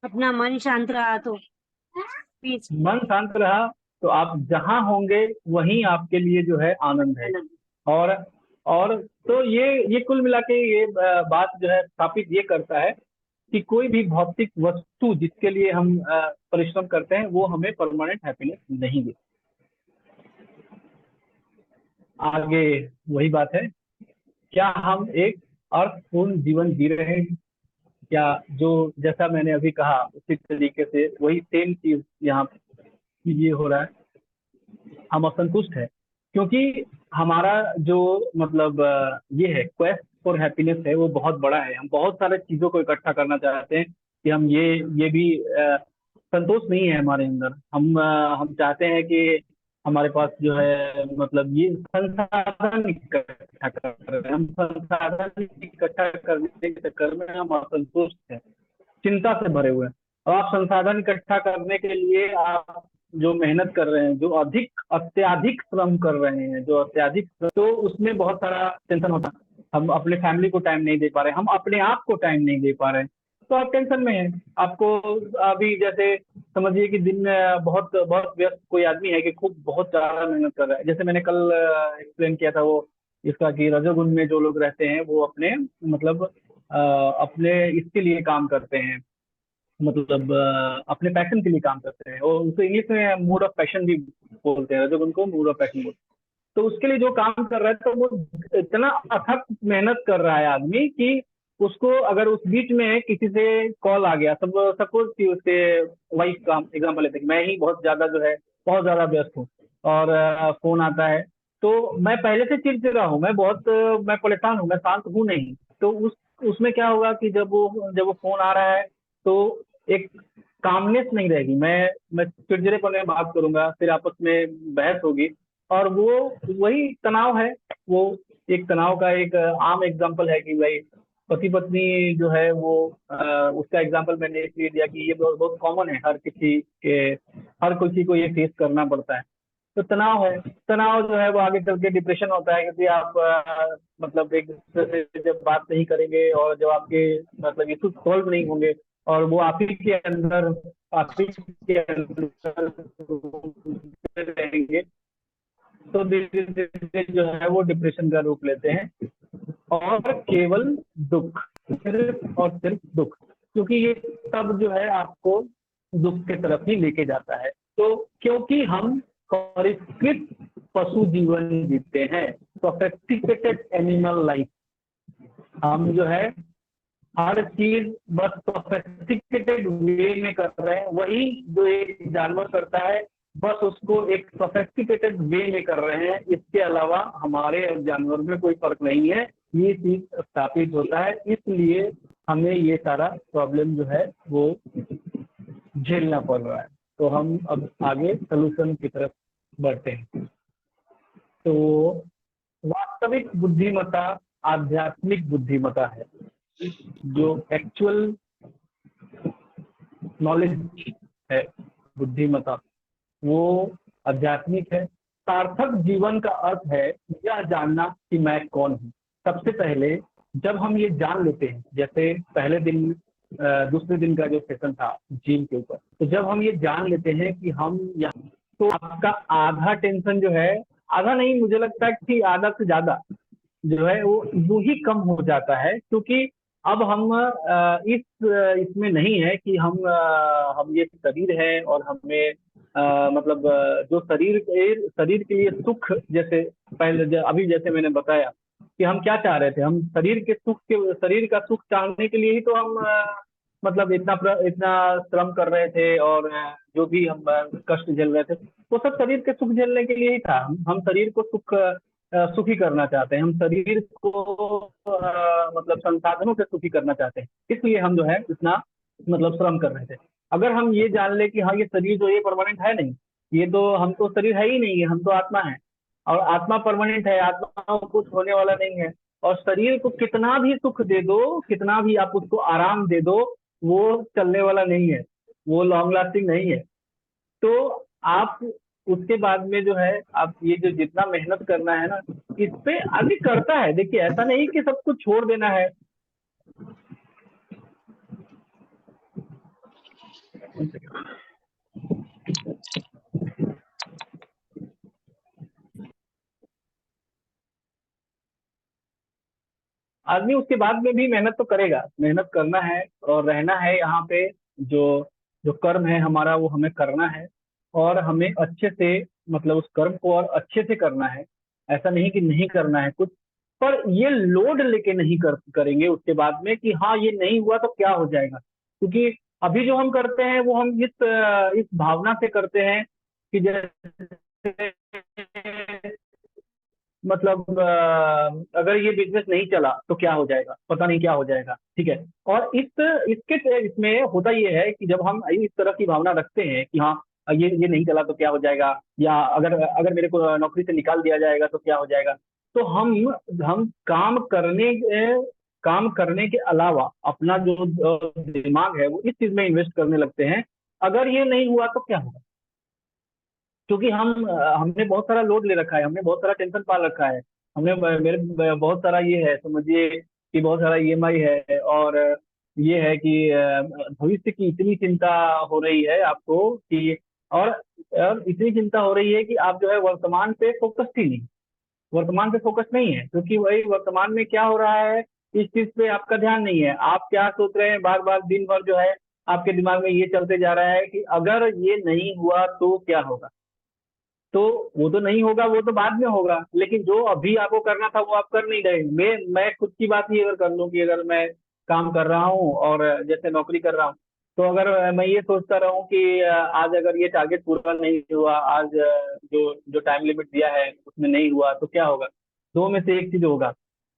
अपना मन शांत रहा तो पीस मन शांत रहा तो आप जहां होंगे वहीं आपके लिए जो है आनंद है। और और तो ये कुल मिला के ये बात जो है स्थापित ये करता है कि कोई भी भौतिक वस्तु जिसके लिए हम परिश्रम करते हैं वो हमें परमानेंट हैप्पीनेस नहीं देती। आगे वही बात है, क्या हम एक अर्थपूर्ण जीवन जी रहे हैं? क्या जो जैसा मैंने अभी कहा उसी तरीके से वही सेम चीज यहाँ पे ये हो रहा है, हम असंतुष्ट है, क्योंकि हमारा जो मतलब ये है क्वेस्ट फॉर हैप्पीनेस है वो बहुत बड़ा है। हम बहुत सारे चीजों को इकट्ठा करना चाहते हैं कि हम ये भी संतोष नहीं है हमारे अंदर। हम चाहते हैं कि हमारे पास जो है मतलब ये संसाधन इकट्ठा कर रहे हैं, हम संसाधन इकट्ठा करने के चक्कर में हम असंतुष्ट हैं, चिंता से भरे हुए हैं। और आप संसाधन इकट्ठा करने के लिए आप जो मेहनत कर रहे हैं, जो अत्याधिक श्रम कर रहे हैं, जो अत्याधिक, तो उसमें बहुत सारा टेंशन होता है। हम अपने फैमिली को टाइम नहीं दे पा रहे, हम अपने आप को टाइम नहीं दे पा रहे हैं, तो आप टेंशन में हैं। आपको अभी जैसे समझिए कि दिन में बहुत बहुत व्यस्त कोई आदमी है कि खूब बहुत ज्यादा मेहनत कर रहा है। जैसे मैंने कल एक्सप्लेन किया था वो इसका कि रजोगुण में जो लोग रहते हैं वो अपने मतलब अपने इसके लिए काम करते हैं, मतलब अपने पैशन के लिए काम करते हैं, और उसे इंग्लिश में मूड ऑफ पैशन भी बोलते हैं, रजोगुण को मूड ऑफ पैशन बोलते हैं। तो उसके लिए जो काम कर रहा है तो वो इतना अथक मेहनत कर रहा है आदमी कि उसको अगर उस बीच में किसी से कॉल आ गया, सब सपोज कि उसके वाइफ का एग्जाम्पल लेते हैं, मैं ही बहुत ज्यादा जो है बहुत ज्यादा व्यस्त हूँ और फोन आता है, तो मैं पहले से चिड़चिड़ा हूँ, मैं परेशान हूँ, मैं शांत हूँ नहीं। तो उसमें क्या होगा कि जब वो फोन आ रहा है तो एक कामनेस नहीं रहेगी, मैं चिड़चिड़ेपन में बात करूंगा, फिर आपस में बहस होगी, और वो वही तनाव है। वो एक तनाव का एक आम एग्जांपल है कि भाई पति पत्नी जो है वो उसका एग्जांपल मैंने इसलिए दिया कि ये बहुत बहुत कॉमन है, हर किसी को ये फेस करना पड़ता है। तो तनाव है, तनाव जो है वो आगे चल के डिप्रेशन होता है, क्योंकि आप मतलब एक दूसरे से जब बात नहीं करेंगे और जब आपके मतलब इशू सॉल्व नहीं होंगे और वो आप ही के अंदर रहेंगे, तो धीरे धीरे जो है वो डिप्रेशन का रूप लेते हैं और केवल दुख, सिर्फ और सिर्फ दुख, क्योंकि ये सब जो है आपको दुख के तरफ ही लेके जाता है। तो क्योंकि हम परिष्कृत पशु जीवन जीते हैं, सोफिस्टिकेटेड एनिमल लाइफ, हम जो है हर चीज बस सोफिस्टिकेटेड वे में कर रहे हैं, वही जो एक जानवर करता है बस उसको एक सोफिस्टिकेटेड वे में कर रहे हैं, इसके अलावा हमारे और जानवर में कोई फर्क नहीं है। ये चीज स्थापित होता है, इसलिए हमें ये सारा प्रॉब्लम जो है वो झेलना पड़ रहा है। तो हम अब आगे सलूशन की तरफ बढ़ते हैं। तो वास्तविक बुद्धिमत्ता आध्यात्मिक बुद्धिमत्ता है, जो एक्चुअल नॉलेज है बुद्धिमत्ता, वो आध्यात्मिक है। सार्थक जीवन का अर्थ है यह जानना कि मैं कौन हूँ। सबसे पहले जब हम ये जान लेते हैं, जैसे पहले दिन दूसरे दिन का जो सेशन था जिम के ऊपर, तो जब हम ये जान लेते हैं कि हम यहाँ, तो आपका आधा टेंशन जो है, आधा नहीं मुझे लगता है कि आधा से ज्यादा जो है वो यूं ही कम हो जाता है, क्योंकि अब हम इसमें नहीं है कि हम ये शरीर है और हमें मतलब जो शरीर के लिए सुख, जैसे पहले अभी जैसे मैंने बताया कि हम क्या चाह रहे थे, हम शरीर का सुख चाहने के लिए ही तो हम मतलब इतना श्रम कर रहे थे और जो भी हम कष्ट झेल रहे थे वो सब शरीर के सुख झेलने के लिए ही था। हम शरीर को सुखी करना चाहते हैं, हम शरीर को मतलब संसाधनों से सुखी करना चाहते हैं, इसलिए हम जो है इतना मतलब श्रम कर रहे थे। अगर हम ये जान ले कि हाँ ये शरीर जो ये परमानेंट है नहीं, ये तो हम तो शरीर है ही नहीं है, हम तो आत्मा है और आत्मा परमानेंट है, आत्मा को कुछ होने वाला नहीं है, और शरीर को कितना भी सुख दे दो, कितना भी आप उसको आराम दे दो, वो चलने वाला नहीं है, वो लॉन्ग लास्टिंग नहीं है। तो आप उसके बाद में जो है आप ये जो जितना मेहनत करना है ना, इस पे आदमी करता है। देखिए ऐसा नहीं कि सब कुछ छोड़ देना है। आदमी उसके बाद में भी मेहनत तो करेगा, मेहनत करना है और रहना है यहाँ पे। जो जो कर्म है हमारा वो हमें करना है और हमें अच्छे से मतलब उस कर्म को और अच्छे से करना है। ऐसा नहीं कि नहीं करना है कुछ, पर ये लोड लेके नहीं करेंगे उसके बाद में कि हाँ ये नहीं हुआ तो क्या हो जाएगा। क्योंकि अभी जो हम करते हैं वो हम इस भावना से करते हैं कि जैसे मतलब अगर ये बिजनेस नहीं चला तो क्या हो जाएगा, पता नहीं क्या हो जाएगा, ठीक है। और इसमें होता ये है कि जब हम इस तरह की भावना रखते हैं कि हाँ ये नहीं चला तो क्या हो जाएगा, या अगर अगर मेरे को नौकरी से निकाल दिया जाएगा तो क्या हो जाएगा, तो हम काम करने के अलावा अपना जो दिमाग है वो इस चीज में इन्वेस्ट करने लगते हैं, अगर ये नहीं हुआ तो क्या होगा। क्योंकि हमने बहुत सारा लोड ले रखा है, हमने बहुत सारा टेंशन पाल रखा है, हमने मेरे बहुत सारा ये है, समझिए कि बहुत सारा ईएमआई है, और ये है कि भविष्य की इतनी चिंता हो रही है आपको कि और इतनी चिंता हो रही है कि आप जो है वर्तमान पे फोकस्ड ही नहीं, वर्तमान पे फोकस नहीं है, क्योंकि वही वर्तमान में क्या हो रहा है इस चीज पे आपका ध्यान नहीं है। आप क्या सोच रहे हैं, बार बार दिन भर जो है आपके दिमाग में ये चलते जा रहा है कि अगर ये नहीं हुआ तो क्या होगा। तो वो तो नहीं होगा, वो तो बाद में होगा, लेकिन जो अभी आपको करना था वो आप कर नहीं रहे। मैं खुद की बात ही अगर कर लूँ कि अगर मैं काम कर रहा हूँ और जैसे नौकरी कर रहा हूँ, तो अगर मैं ये सोचता रहूँ कि आज अगर ये टारगेट पूरा नहीं हुआ, आज जो जो टाइम लिमिट दिया है उसमें नहीं हुआ, तो क्या होगा? दो में से एक चीज होगा,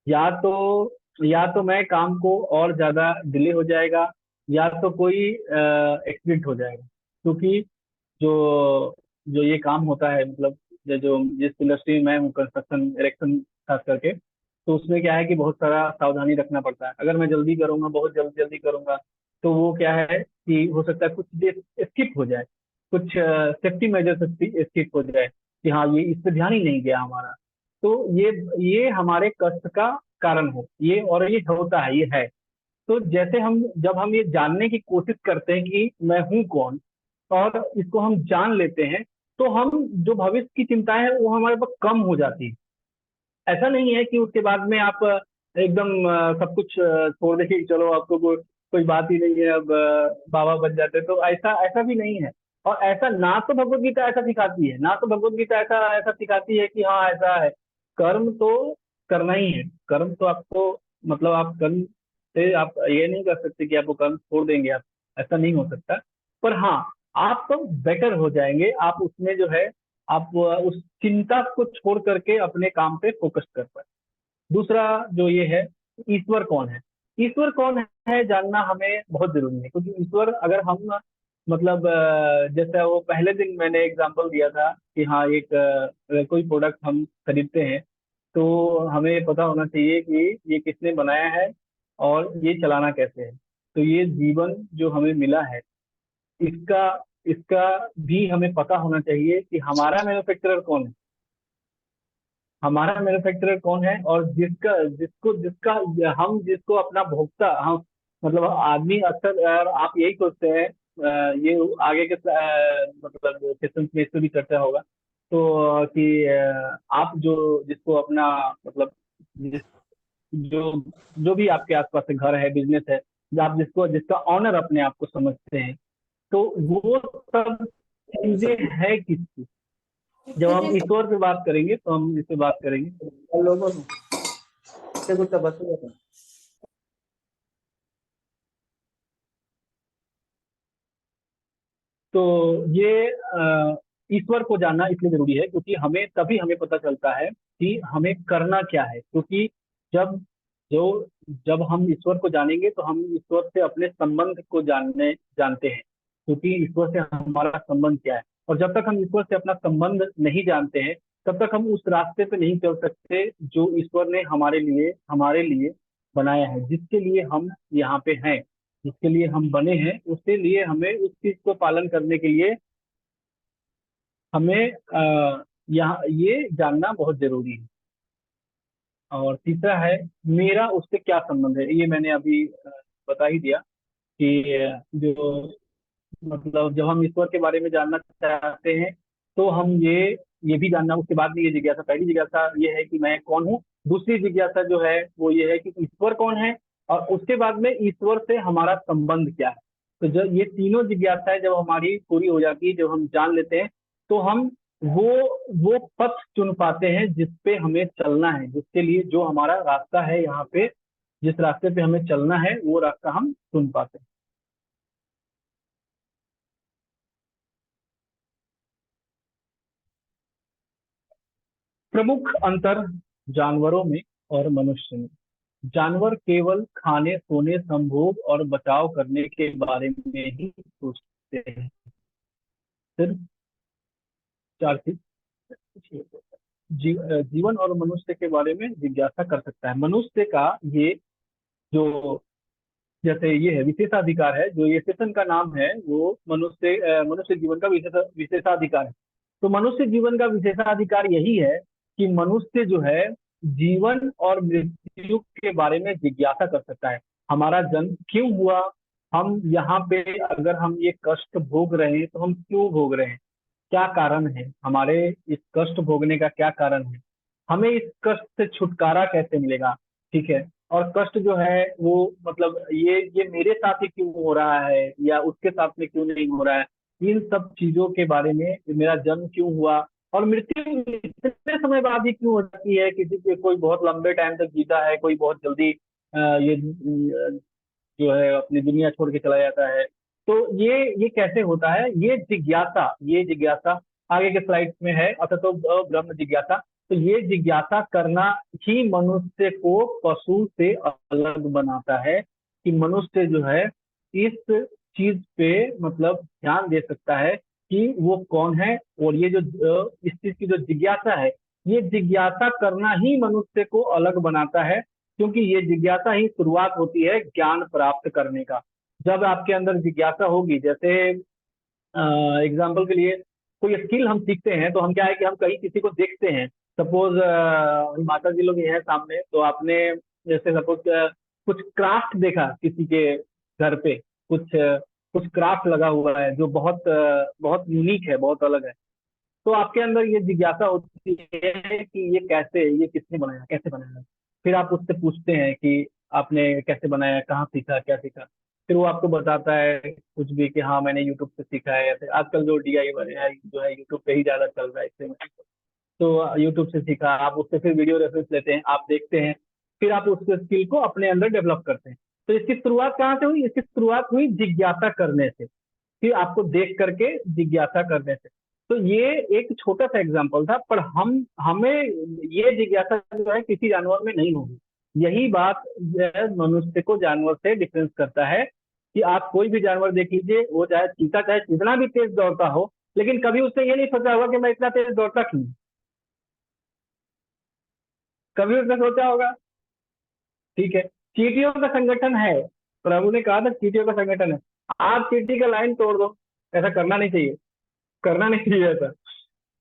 या तो मैं काम को और ज्यादा डिले हो जाएगा, या तो कोई एक्सीडेंट हो जाएगा। क्योंकि जो जो ये काम होता है, मतलब जो जिस इंडस्ट्री में मैं हूँ, कंस्ट्रक्शन इरेक्शन खास करके, तो उसमें क्या है कि बहुत सारा सावधानी रखना पड़ता है। अगर मैं जल्दी करूंगा, बहुत जल्दी जल्दी करूंगा, तो वो क्या है कि हो सकता है कुछ देर स्किप हो जाए, कुछ सेफ्टी मेजर्स स्किप हो जाए कि हाँ ये इस पे ध्यान ही नहीं गया हमारा। तो ये हमारे कष्ट का कारण हो, ये और ये होता है, ये है। तो जैसे जब हम ये जानने की कोशिश करते हैं कि मैं हूँ कौन, और इसको हम जान लेते हैं, तो हम जो भविष्य की चिंताएं हैं वो हमारे पास कम हो जाती है। ऐसा नहीं है कि उसके बाद में आप एकदम सब कुछ छोड़ दें कि चलो आपको कोई बात ही नहीं है, अब बाबा बन जाते, तो ऐसा ऐसा भी नहीं है। और ऐसा ना तो भगवत गीता ऐसा सिखाती है, ना तो भगवत गीता ऐसा ऐसा सिखाती है कि हाँ ऐसा है। कर्म तो करना ही है, कर्म तो आपको, मतलब आप कर्म से आप ये नहीं कर सकते कि आपको कर्म छोड़ देंगे आप, ऐसा नहीं हो सकता। पर हाँ, आप तो बेटर हो जाएंगे, आप उसमें जो है, आप उस चिंता को छोड़ करके अपने काम पे फोकस कर पाए। दूसरा जो ये है, ईश्वर कौन है? ईश्वर कौन है जानना हमें बहुत जरूरी है, क्योंकि ईश्वर अगर हम, मतलब जैसा वो पहले दिन मैंने एग्जांपल दिया था कि हाँ एक अगर कोई प्रोडक्ट हम खरीदते हैं, तो हमें पता होना चाहिए कि ये किसने बनाया है और ये चलाना कैसे है। तो ये जीवन जो हमें मिला है, इसका इसका भी हमें पता होना चाहिए कि हमारा मैन्युफैक्चरर कौन है, हमारा मैन्युफैक्चरर कौन है, और जिसका जिसको जिसका हम जिसको अपना भोक्ता, हम मतलब आदमी अक्सर, यार आप यही सोचते हैं, ये आगे के मतलब सेशन में इससे भी चर्चा होगा, तो कि आप जो जिसको अपना, मतलब जिस जो जो भी आपके आसपास से घर है, बिजनेस है, आप जिसको जिसका ऑनर अपने आप को समझते हैं, तो वो सब चीजें है किसकी? जब हम ईश्वर पे बात करेंगे तो हम इस पे बात करेंगे, तो लोगों से कुछ बस हो जाता है। तो ये ईश्वर को जानना इसलिए जरूरी है क्योंकि हमें पता चलता है कि हमें करना क्या है। क्योंकि जब जो जब हम ईश्वर को जानेंगे तो हम ईश्वर से अपने संबंध को जानते हैं, क्योंकि ईश्वर से हमारा संबंध क्या है। और जब तक हम ईश्वर से अपना संबंध नहीं जानते हैं, तब तक हम उस रास्ते पे नहीं चल सकते जो ईश्वर ने हमारे लिए बनाया है, जिसके लिए हम यहाँ पे हैं, जिसके लिए हम बने हैं। उसके लिए हमें उस चीज को पालन करने के लिए हमें यहाँ ये जानना बहुत जरूरी है। और तीसरा है, मेरा उससे क्या संबंध है, ये मैंने अभी बता ही दिया कि जो, मतलब जब हम ईश्वर के बारे में जानना चाहते हैं, तो हम ये भी जानना, उसके बाद में ये जिज्ञासा, पहली जिज्ञासा ये है कि मैं कौन हूँ, दूसरी जिज्ञासा जो है वो ये है कि ईश्वर कौन है, और उसके बाद में ईश्वर से हमारा संबंध क्या है। तो जब ये तीनों जिज्ञासाएं जब हमारी पूरी हो जाती है, जब हम जान लेते हैं, तो हम वो वो पथ चुन पाते हैं जिस पे हमें चलना है, जिसके लिए जो हमारा रास्ता है यहाँ पे, जिस रास्ते पे हमें चलना है वो रास्ता हम चुन पाते हैं। प्रमुख अंतर जानवरों में और मनुष्य में। जानवर केवल खाने, सोने, संभोग और बचाव करने के बारे में ही सोचते हैं, सिर्फ चार चीज। जीवन और मनुष्य के बारे में जिज्ञासा कर सकता है। मनुष्य का ये जो, जैसे ये है विशेषाधिकार है, जो ये सेशन का नाम है, वो मनुष्य जीवन का विशेषाधिकार है। तो मनुष्य जीवन का विशेषाधिकार यही है कि मनुष्य जो है जीवन और मृत्यु के बारे में जिज्ञासा कर सकता है। हमारा जन्म क्यों हुआ, हम यहाँ पे अगर हम ये कष्ट भोग रहे हैं तो हम क्यों भोग रहे हैं, क्या कारण है, हमारे इस कष्ट भोगने का क्या कारण है, हमें इस कष्ट से छुटकारा कैसे मिलेगा, ठीक है। और कष्ट जो है वो, मतलब ये मेरे साथ ही क्यों हो रहा है या उसके साथ में क्यों नहीं हो रहा है, इन सब चीजों के बारे में, मेरा जन्म क्यों हुआ, और मृत्यु इतने समय बाद ही क्यों हो जाती है? किसी के कोई बहुत लंबे टाइम तक जीता है, कोई बहुत जल्दी ये जो है अपनी दुनिया छोड़ के चला जाता है। तो ये कैसे होता है? ये जिज्ञासा आगे के स्लाइड्स में है, अतः तो ब्रह्म जिज्ञासा। तो ये जिज्ञासा करना ही मनुष्य को पशु से अलग बनाता है, कि मनुष्य जो है इस चीज पे मतलब ध्यान दे सकता है कि वो कौन है। और ये जो इस चीज की जो जिज्ञासा है, ये जिज्ञासा करना ही मनुष्य को अलग बनाता है, क्योंकि ये जिज्ञासा ही शुरुआत होती है ज्ञान प्राप्त करने का। जब आपके अंदर जिज्ञासा होगी, जैसे एग्जाम्पल के लिए कोई स्किल हम सीखते हैं, तो हम क्या है कि हम कहीं किसी को देखते हैं। सपोज माता जी लोग ये हैं सामने, तो आपने जैसे सपोज कुछ क्राफ्ट देखा किसी के घर पे, कुछ क्राफ्ट लगा हुआ है जो बहुत यूनिक है, बहुत अलग है। तो आपके अंदर ये जिज्ञासा होती है कि ये किसने बनाया, कैसे बनाया। फिर आप उससे पूछते हैं कि आपने कैसे बनाया, कहाँ सीखा, क्या सीखा। फिर वो आपको बताता है कुछ भी कि हाँ मैंने यूट्यूब से सीखा है। ऐसे आजकल जो DIY जो है यूट्यूब पे ही ज्यादा चल रहा है, इससे तो यूट्यूब से सीखा, आप उससे फिर वीडियो रेफरेंस लेते हैं, आप देखते हैं, फिर आप उस स्किल को अपने अंदर डेवलप करते हैं। तो इसकी शुरुआत कहाँ से हुई? इसकी शुरुआत हुई जिज्ञासा करने से, फिर आपको देख करके जिज्ञासा करने से। तो ये एक छोटा सा एग्जांपल था, पर हमें ये जिज्ञासा जो है किसी जानवर में नहीं होगी। यही बात जो है मनुष्य को जानवर से डिफरेंस करता है, कि आप कोई भी जानवर देख लीजिए, वो चाहे चीता चाहे कितना भी तेज दौड़ता हो, लेकिन कभी उसने ये नहीं सोचा होगा कि मैं इतना तेज दौड़ता क्यों। कभी उसने सोचा होगा? ठीक है, चींटियों का संगठन है, प्रभु ने कहा था चींटियों का संगठन है। आप चींटी का लाइन तोड़ दो, ऐसा करना नहीं चाहिए, करना नहीं चाहिए ऐसा।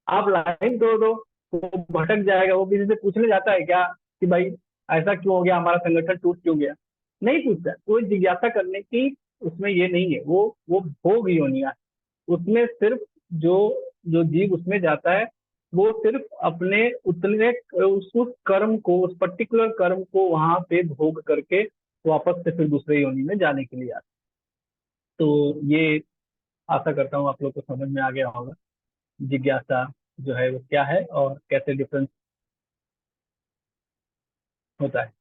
आप लाइन तोड़ दो, वो भटक जाएगा। वो किसी से पूछने जाता है क्या कि भाई ऐसा क्यों हो गया, हमारा संगठन टूट क्यों गया? नहीं पूछता। कोई जिज्ञासा करने की उसमें ये नहीं है। वो भोग योनिया, उसमें सिर्फ जो जो जीव उसमें जाता है, वो सिर्फ अपने उतने उस कर्म को, उस पर्टिकुलर कर्म को वहां पे भोग करके वापस से फिर दूसरे योनि में जाने के लिए आता है। तो ये आशा करता हूँ आप लोग को समझ में आ गया होगा जिज्ञासा जो है वो क्या है और कैसे डिफरेंस होता है।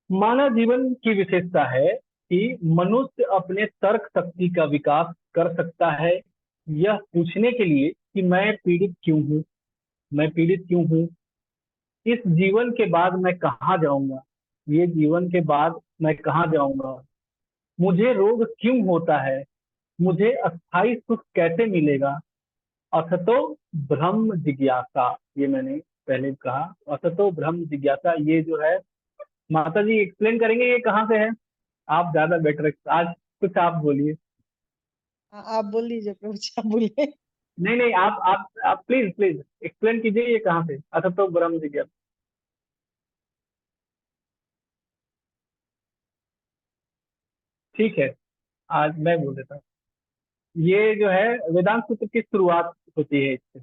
मानव जीवन की विशेषता है कि मनुष्य अपने तर्क शक्ति का विकास कर सकता है, यह पूछने के लिए कि मैं पीड़ित क्यों हूँ, मैं पीड़ित क्यों हूँ, इस जीवन के बाद मैं कहाँ जाऊंगा, ये जीवन के बाद मैं कहाँ जाऊंगा, मुझे रोग क्यों होता है, मुझे अस्थाई सुख कैसे मिलेगा। अथतो ब्रह्म जिज्ञासा, ये मैंने पहले कहा, अथतो ब्रह्म जिज्ञासा, ये जो है माता जी एक्सप्लेन करेंगे ये कहाँ से है। आप ज्यादा बेटर, आज कुछ आप बोलिए। आप बोल दीजिए प्रभु जी, आप बोलिए। नहीं नहीं, आप प्लीज प्लीज एक्सप्लेन कीजिए ये कहाँ से, अथतो ब्रह्म जिज्ञासा। ठीक है, आज मैं बोल देता हूँ। ये जो है वेदांत सूत्र की शुरुआत होती है इससे,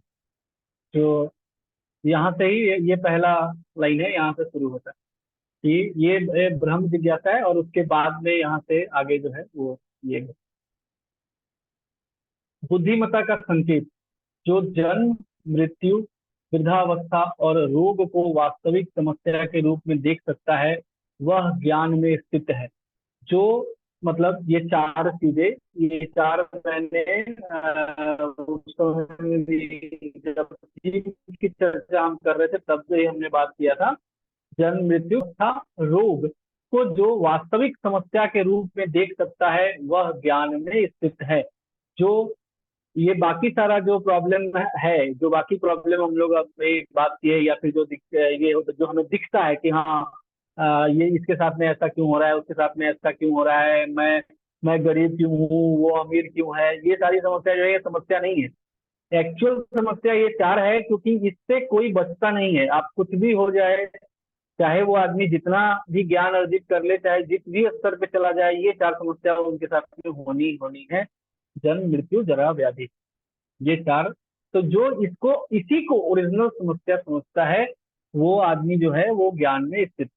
जो यहाँ से ही ये पहला लाइन है, यहाँ से शुरू होता है कि ये ब्रह्म जिज्ञासा है, और उसके बाद में यहाँ से आगे जो है वो ये बुद्धिमत्ता का संकेत, जो जन्म, मृत्यु, वृद्धावस्था और रोग को वास्तविक समस्या के रूप में देख सकता है, वह ज्ञान में स्थित है। जो मतलब ये चार चीजें, ये चार मैंने उस समय जब जीव की चर्चा हम कर रहे थे तब से ही हमने बात किया था। जन्म, मृत्यु तथा रोग को जो वास्तविक समस्या के रूप में देख सकता है, वह ज्ञान में स्थित है। जो ये बाकी सारा जो प्रॉब्लम है, जो बाकी प्रॉब्लम हम लोग अपने बात की है, या फिर जो ये जो हमें दिखता है कि हाँ ये इसके साथ में ऐसा क्यों हो रहा है, उसके साथ में ऐसा क्यों हो रहा है, मैं गरीब क्यों हूँ, वो अमीर क्यों है, ये सारी समस्या जो है ये समस्या नहीं है। एक्चुअल समस्या ये चार है, क्योंकि इससे कोई बचता नहीं है। आप कुछ भी हो जाए, चाहे वो आदमी जितना भी ज्ञान अर्जित कर ले, चाहे जिस भी स्तर पे चला जाए, ये चार समस्या उनके साथ में होनी होनी है। जन्म, मृत्यु, जरा, व्याधि, ये चार। तो जो इसी को ओरिजिनल समस्या समझता है, वो आदमी जो है वो ज्ञान में स्थित।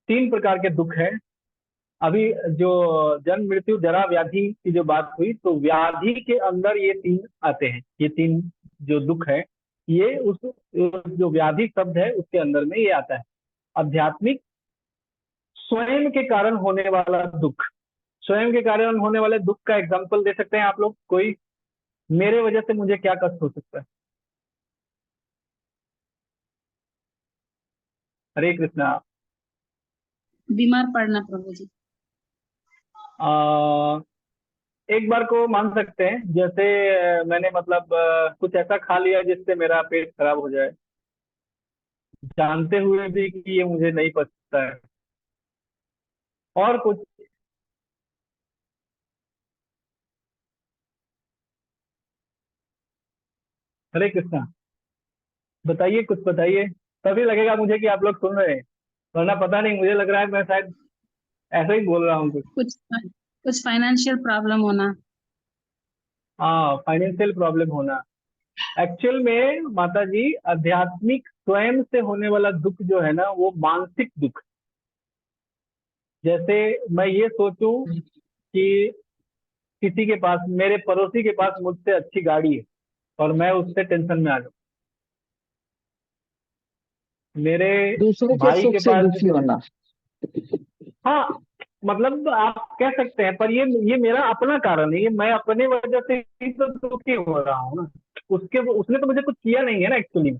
तीन प्रकार के दुख है। अभी जो जन्म, मृत्यु, जरा, व्याधि की जो बात हुई, तो व्याधि के अंदर ये तीन आते हैं, ये तीन जो दुख है, ये उस जो व्याधि शब्द है उसके अंदर में ये आता है। आध्यात्मिक स्वयं के कारण होने वाला दुख, स्वयं के कारण होने वाले दुख का एग्जाम्पल दे सकते हैं आप लोग कोई? मेरे वजह से मुझे क्या कष्ट हो सकता है? हरे कृष्णा। बीमार पड़ना प्रभु जी। आ, एक बार को मान सकते हैं, जैसे मैंने मतलब कुछ ऐसा खा लिया जिससे मेरा पेट खराब हो जाए, जानते हुए भी कि ये मुझे नहीं पचता है। और कुछ? हरे कृष्णा, बताइए, कुछ बताइए, तभी लगेगा मुझे कि आप लोग सुन रहे हैं, वरना पता नहीं, मुझे लग रहा है मैं शायद ऐसा ही बोल रहा हूँ कुछ। कुछ फाइनेंशियल प्रॉब्लम होना। हाँ, फाइनेंशियल प्रॉब्लम होना। एक्चुअल में माता जी, आध्यात्मिक स्वयं से होने वाला दुख जो है ना, वो मानसिक दुख। जैसे मैं ये सोचूं कि किसी के पास, मेरे पड़ोसी के पास मुझसे अच्छी गाड़ी है और मैं उससे टेंशन में आ जाऊं। मेरे दूसरे के भाई सुख के से पास, दुखी होना। हाँ, मतलब आप कह सकते हैं, पर ये मेरा अपना कारण है, ये मैं अपने वजह से ही तो दुखी हो रहा हूँ ना। उसने तो मुझे कुछ किया नहीं है ना एक्चुअली।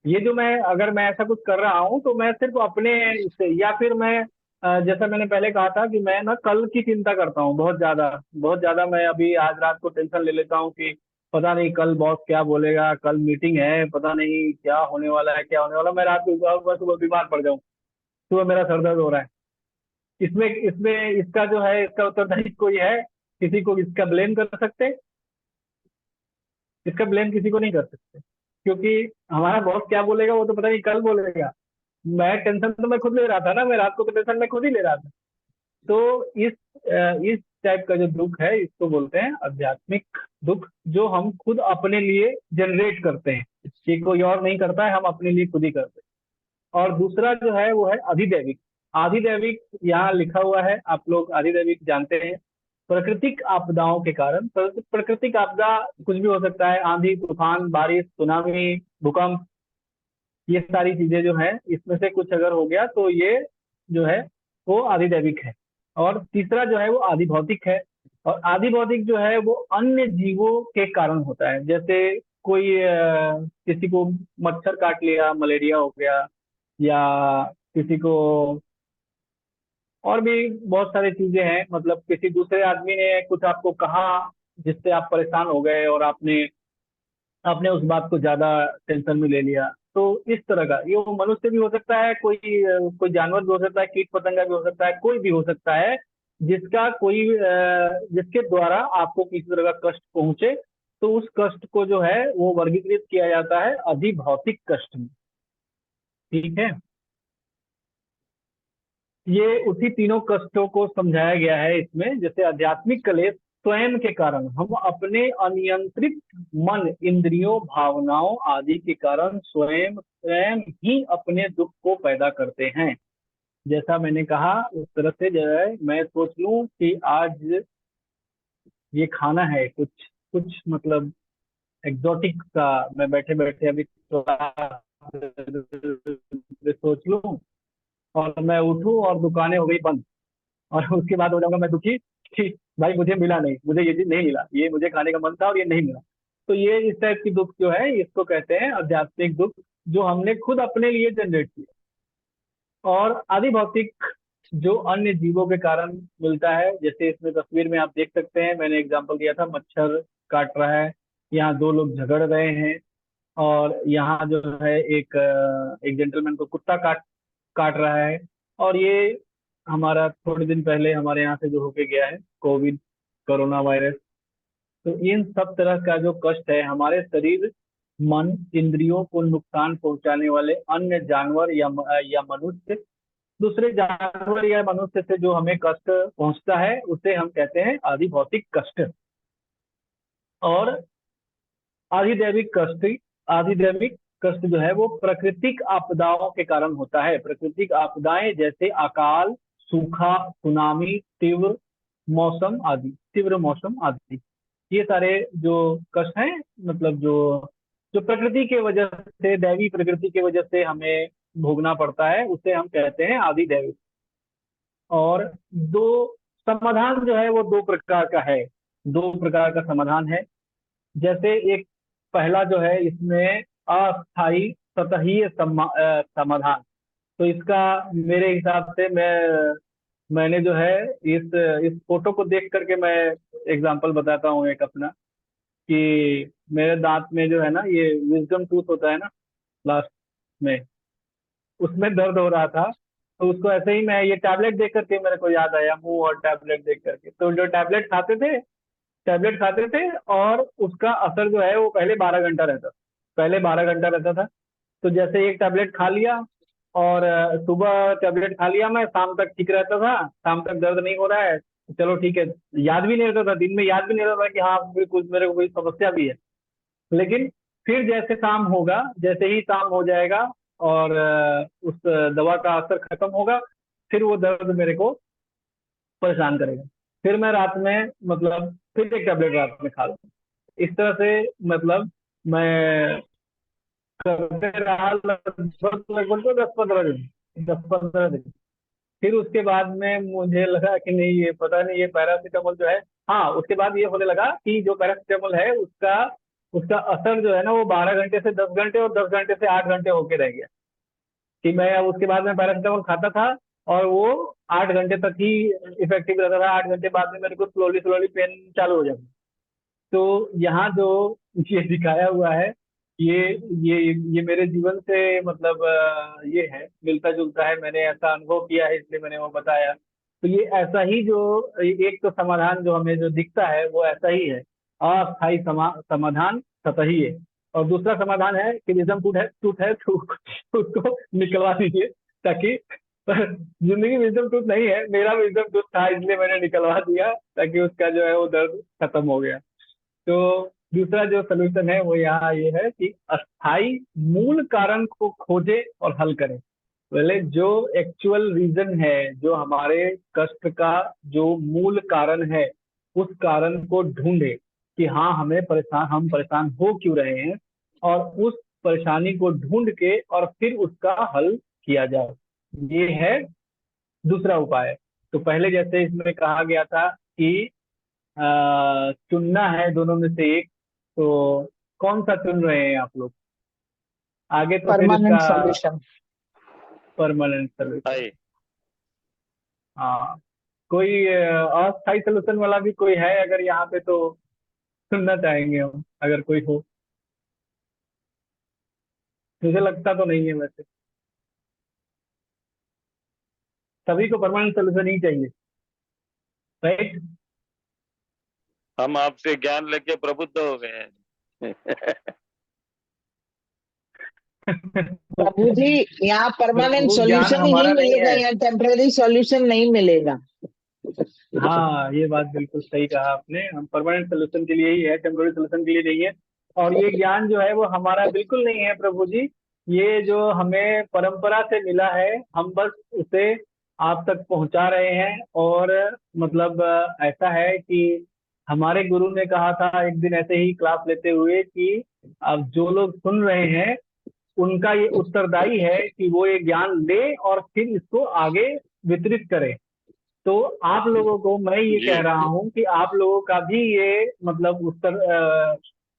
ये जो मैं, अगर मैं ऐसा कुछ कर रहा हूँ तो मैं सिर्फ अपने से, या फिर मैं जैसा मैंने पहले कहा था कि मैं ना कल की चिंता करता हूँ बहुत ज्यादा, बहुत ज्यादा। मैं अभी आज रात को टेंशन ले लेता हूँ कि पता नहीं कल बॉस क्या बोलेगा, कल मीटिंग है, पता नहीं क्या होने वाला है, क्या होने वाला है। मैं रात को सुबह बीमार पड़ जाऊँ, सुबह मेरा सर दर्द हो रहा है। इसमें इसमें इसका जो है, इसका उत्तरदायी कोई है? किसी को इसका ब्लेम कर सकते हैं? इसका ब्लेम किसी को नहीं कर सकते, क्योंकि हमारा बॉस क्या बोलेगा वो तो पता नहीं कल बोलेगा। मैं टेंशन तो मैं खुद ले रहा था ना, मैं रात को तो टेंशन मैं खुद ही ले रहा था। तो इस टाइप का जो दुख है, इसको बोलते हैं आध्यात्मिक दुख, जो हम खुद अपने लिए जनरेट करते हैं, कि कोई और नहीं करता है, हम अपने लिए खुद ही करते हैं। और दूसरा जो है वो है अधिदैविक। अधिदैविक यहाँ लिखा हुआ है, आप लोग अधिदैविक जानते हैं, प्राकृतिक आपदाओं के कारण। प्राकृतिक आपदा कुछ भी हो सकता है, आंधी तूफान, बारिश, सुनामी, भूकंप, ये सारी चीजें जो है, इसमें से कुछ अगर हो गया तो ये जो है वो आधिदैविक है। और तीसरा जो है वो आदि भौतिक है। और आदि भौतिक जो है वो अन्य जीवों के कारण होता है। जैसे कोई किसी को मच्छर काट लिया, मलेरिया हो गया, या किसी को और भी बहुत सारी चीजें हैं, मतलब किसी दूसरे आदमी ने कुछ आपको कहा जिससे आप परेशान हो गए और आपने आपने उस बात को ज्यादा टेंशन में ले लिया। तो इस तरह का, ये वो मनुष्य भी हो सकता है, कोई जानवर भी हो सकता है, कीट पतंगा भी हो सकता है, कोई भी हो सकता है जिसके द्वारा आपको किसी तरह का कष्ट पहुंचे, तो उस कष्ट को जो है वो वर्गीकृत किया जाता है अधिभौतिक कष्ट में। ठीक है, ये उसी तीनों कष्टों को समझाया गया है इसमें। जैसे आध्यात्मिक क्लेश स्वयं के कारण, हम अपने अनियंत्रित मन, इंद्रियों, भावनाओं आदि के कारण स्वयं स्वयं ही अपने दुख को पैदा करते हैं। जैसा मैंने कहा उस तरह से जो है, मैं सोच लूं कि आज ये खाना है कुछ कुछ मतलब एग्जोटिक सा, मैं बैठे बैठे अभी सोच लूं, और मैं उठूं और दुकानें हो गई बंद, और उसके बाद हो जाऊंगा मैं दुखी कि भाई मुझे मिला नहीं, मुझे ये चीज नहीं मिला, ये मुझे खाने का मन था और ये नहीं मिला। तो ये इस टाइप की दुख जो है, इसको कहते हैं आध्यात्मिक दुख, जो हमने खुद अपने लिए जनरेट किया। और आदि भौतिक जो अन्य जीवों के कारण मिलता है, जैसे इसमें तस्वीर में आप देख सकते हैं, मैंने एग्जांपल दिया था, मच्छर काट रहा है, यहाँ दो लोग झगड़ रहे हैं, और यहाँ जो है एक जेंटलमैन को कुत्ता काट काट रहा है। और ये हमारा थोड़े दिन पहले हमारे यहाँ से जो होके गया है कोविड, कोरोना वायरस। तो इन सब तरह का जो कष्ट है, हमारे शरीर, मन, इंद्रियों को नुकसान पहुंचाने वाले अन्य जानवर या मनुष्य, दूसरे जानवर या मनुष्य से जो हमें कष्ट पहुंचता है, उसे हम कहते हैं आदि भौतिक कष्ट। और आधिदैविक कष्ट जो है वो प्राकृतिक आपदाओं के कारण होता है। प्राकृतिक आपदाएं जैसे अकाल, सूखा, सुनामी, तीव्र मौसम आदि। ये सारे जो कष्ट हैं, मतलब जो जो प्रकृति के वजह से, दैवी प्रकृति की वजह से हमें भोगना पड़ता है, उसे हम कहते हैं आदि दैवी। और दो समाधान जो है वो दो प्रकार का है, दो प्रकार का समाधान है। जैसे एक पहला जो है, इसमें अस्थाई सतहीय समाधान। तो इसका मेरे हिसाब से मैंने जो है इस फोटो को देख करके मैं एग्जांपल बताता हूँ एक अपना, कि मेरे दांत में जो है ना, ये विजडम टूथ होता है ना लास्ट में, उसमें दर्द हो रहा था। तो उसको ऐसे ही मैं ये टैबलेट देख करके मेरे को याद आया, मुंह और टैबलेट देख करके। तो जो टैबलेट खाते थे, और उसका असर जो है वो पहले 12 घंटा रहता था, पहले 12 घंटा रहता था। तो जैसे एक टैबलेट खा लिया, और सुबह टैबलेट खा लिया, मैं शाम तक ठीक रहता था, शाम तक दर्द नहीं हो रहा है, चलो ठीक है। याद भी नहीं रहता था, दिन में याद भी नहीं रहता था कि हाँ कुछ मेरे को कोई समस्या भी है। लेकिन फिर जैसे शाम होगा, जैसे ही शाम हो जाएगा और उस दवा का असर खत्म होगा, फिर वो दर्द मेरे को परेशान करेगा। फिर मैं रात में, मतलब फिर एक टैबलेट रात में खा लूँ। इस तरह से मतलब मैं करते रहा लगभग तो 10-15 दिन, 10-15 दिन। फिर उसके बाद में मुझे लगा कि नहीं, ये पता नहीं, ये पैरासीटामोल जो है, हाँ उसके बाद ये होने लगा कि जो पैरासीटामोल है उसका उसका असर जो है ना, वो 12 घंटे से 10 घंटे और 10 घंटे से 8 घंटे होके रह गया। कि मैं अब उसके बाद में पैरासीटामोल खाता था, और वो 8 घंटे तक ही इफेक्टिव रहता था। 8 घंटे बाद में मेरे को स्लोली स्लोली पेन चालू हो जाता। तो यहाँ जो ये दिखाया हुआ है, ये ये ये मेरे जीवन से मतलब ये है, मिलता जुलता है, मैंने ऐसा अनुभव किया है, इसलिए मैंने वो बताया। तो ये ऐसा ही जो एक तो समाधान जो हमें जो दिखता है वो ऐसा ही है, अस्थायी समाधान सतही है। और दूसरा समाधान है कि विजडम टूथ है तो उसको निकलवा दीजिए, ताकि जिंदगी विजडम टूथ नहीं है, मेरा विजडम टूथ था इसलिए मैंने निकलवा दिया, ताकि उसका जो है वो दर्द खत्म हो गया। तो दूसरा जो सोल्यूशन है वो यहाँ ये है कि अस्थाई मूल कारण को खोजे और हल करें। पहले जो एक्चुअल रीजन है, जो हमारे कष्ट का जो मूल कारण है, उस कारण को ढूंढे कि हाँ हम परेशान हो क्यों रहे हैं, और उस परेशानी को ढूंढ के और फिर उसका हल किया जाए। ये है दूसरा उपाय। तो पहले जैसे इसमें कहा गया था कि चुनना है दोनों में से एक, तो कौन सा चुन रहे हैं आप लोग? आगे तो फिर इसका परमानेंट सॉल्यूशन। Permanent solution. है। हाँ, कोई अस्थायी सोल्यूशन वाला भी कोई है अगर यहाँ पे, तो सुनना चाहेंगे हम, अगर कोई हो। मुझे लगता तो नहीं है वैसे, सभी को परमानेंट सोल्यूशन ही चाहिए, राइट? हम आपसे ज्ञान लेके प्रबुद्ध हो गए हैं। प्रभु जी, यहाँ परमानेंट वो ज्ञान सॉल्यूशन ही हमारा नहीं मिलेगा, है। यहाँ टेम्पररी सॉल्यूशन नहीं मिलेगा। हाँ, ये बात बिल्कुल सही कहा आपने, हम परमानेंट सोल्यूशन के लिए ही है, टेम्पोररी सोल्यूशन के लिए नहीं है। और ये ज्ञान जो है वो हमारा बिल्कुल नहीं है प्रभु जी, ये जो हमें परंपरा से मिला है, हम बस उसे आप तक पहुंचा रहे हैं। और मतलब ऐसा है कि हमारे गुरु ने कहा था एक दिन ऐसे ही क्लास लेते हुए कि अब जो लोग सुन रहे हैं, उनका ये उत्तरदायी है कि वो ये ज्ञान ले और फिर इसको आगे वितरित करें। तो आप लोगों को मैं ये जी कह रहा हूँ कि आप लोगों का भी ये मतलब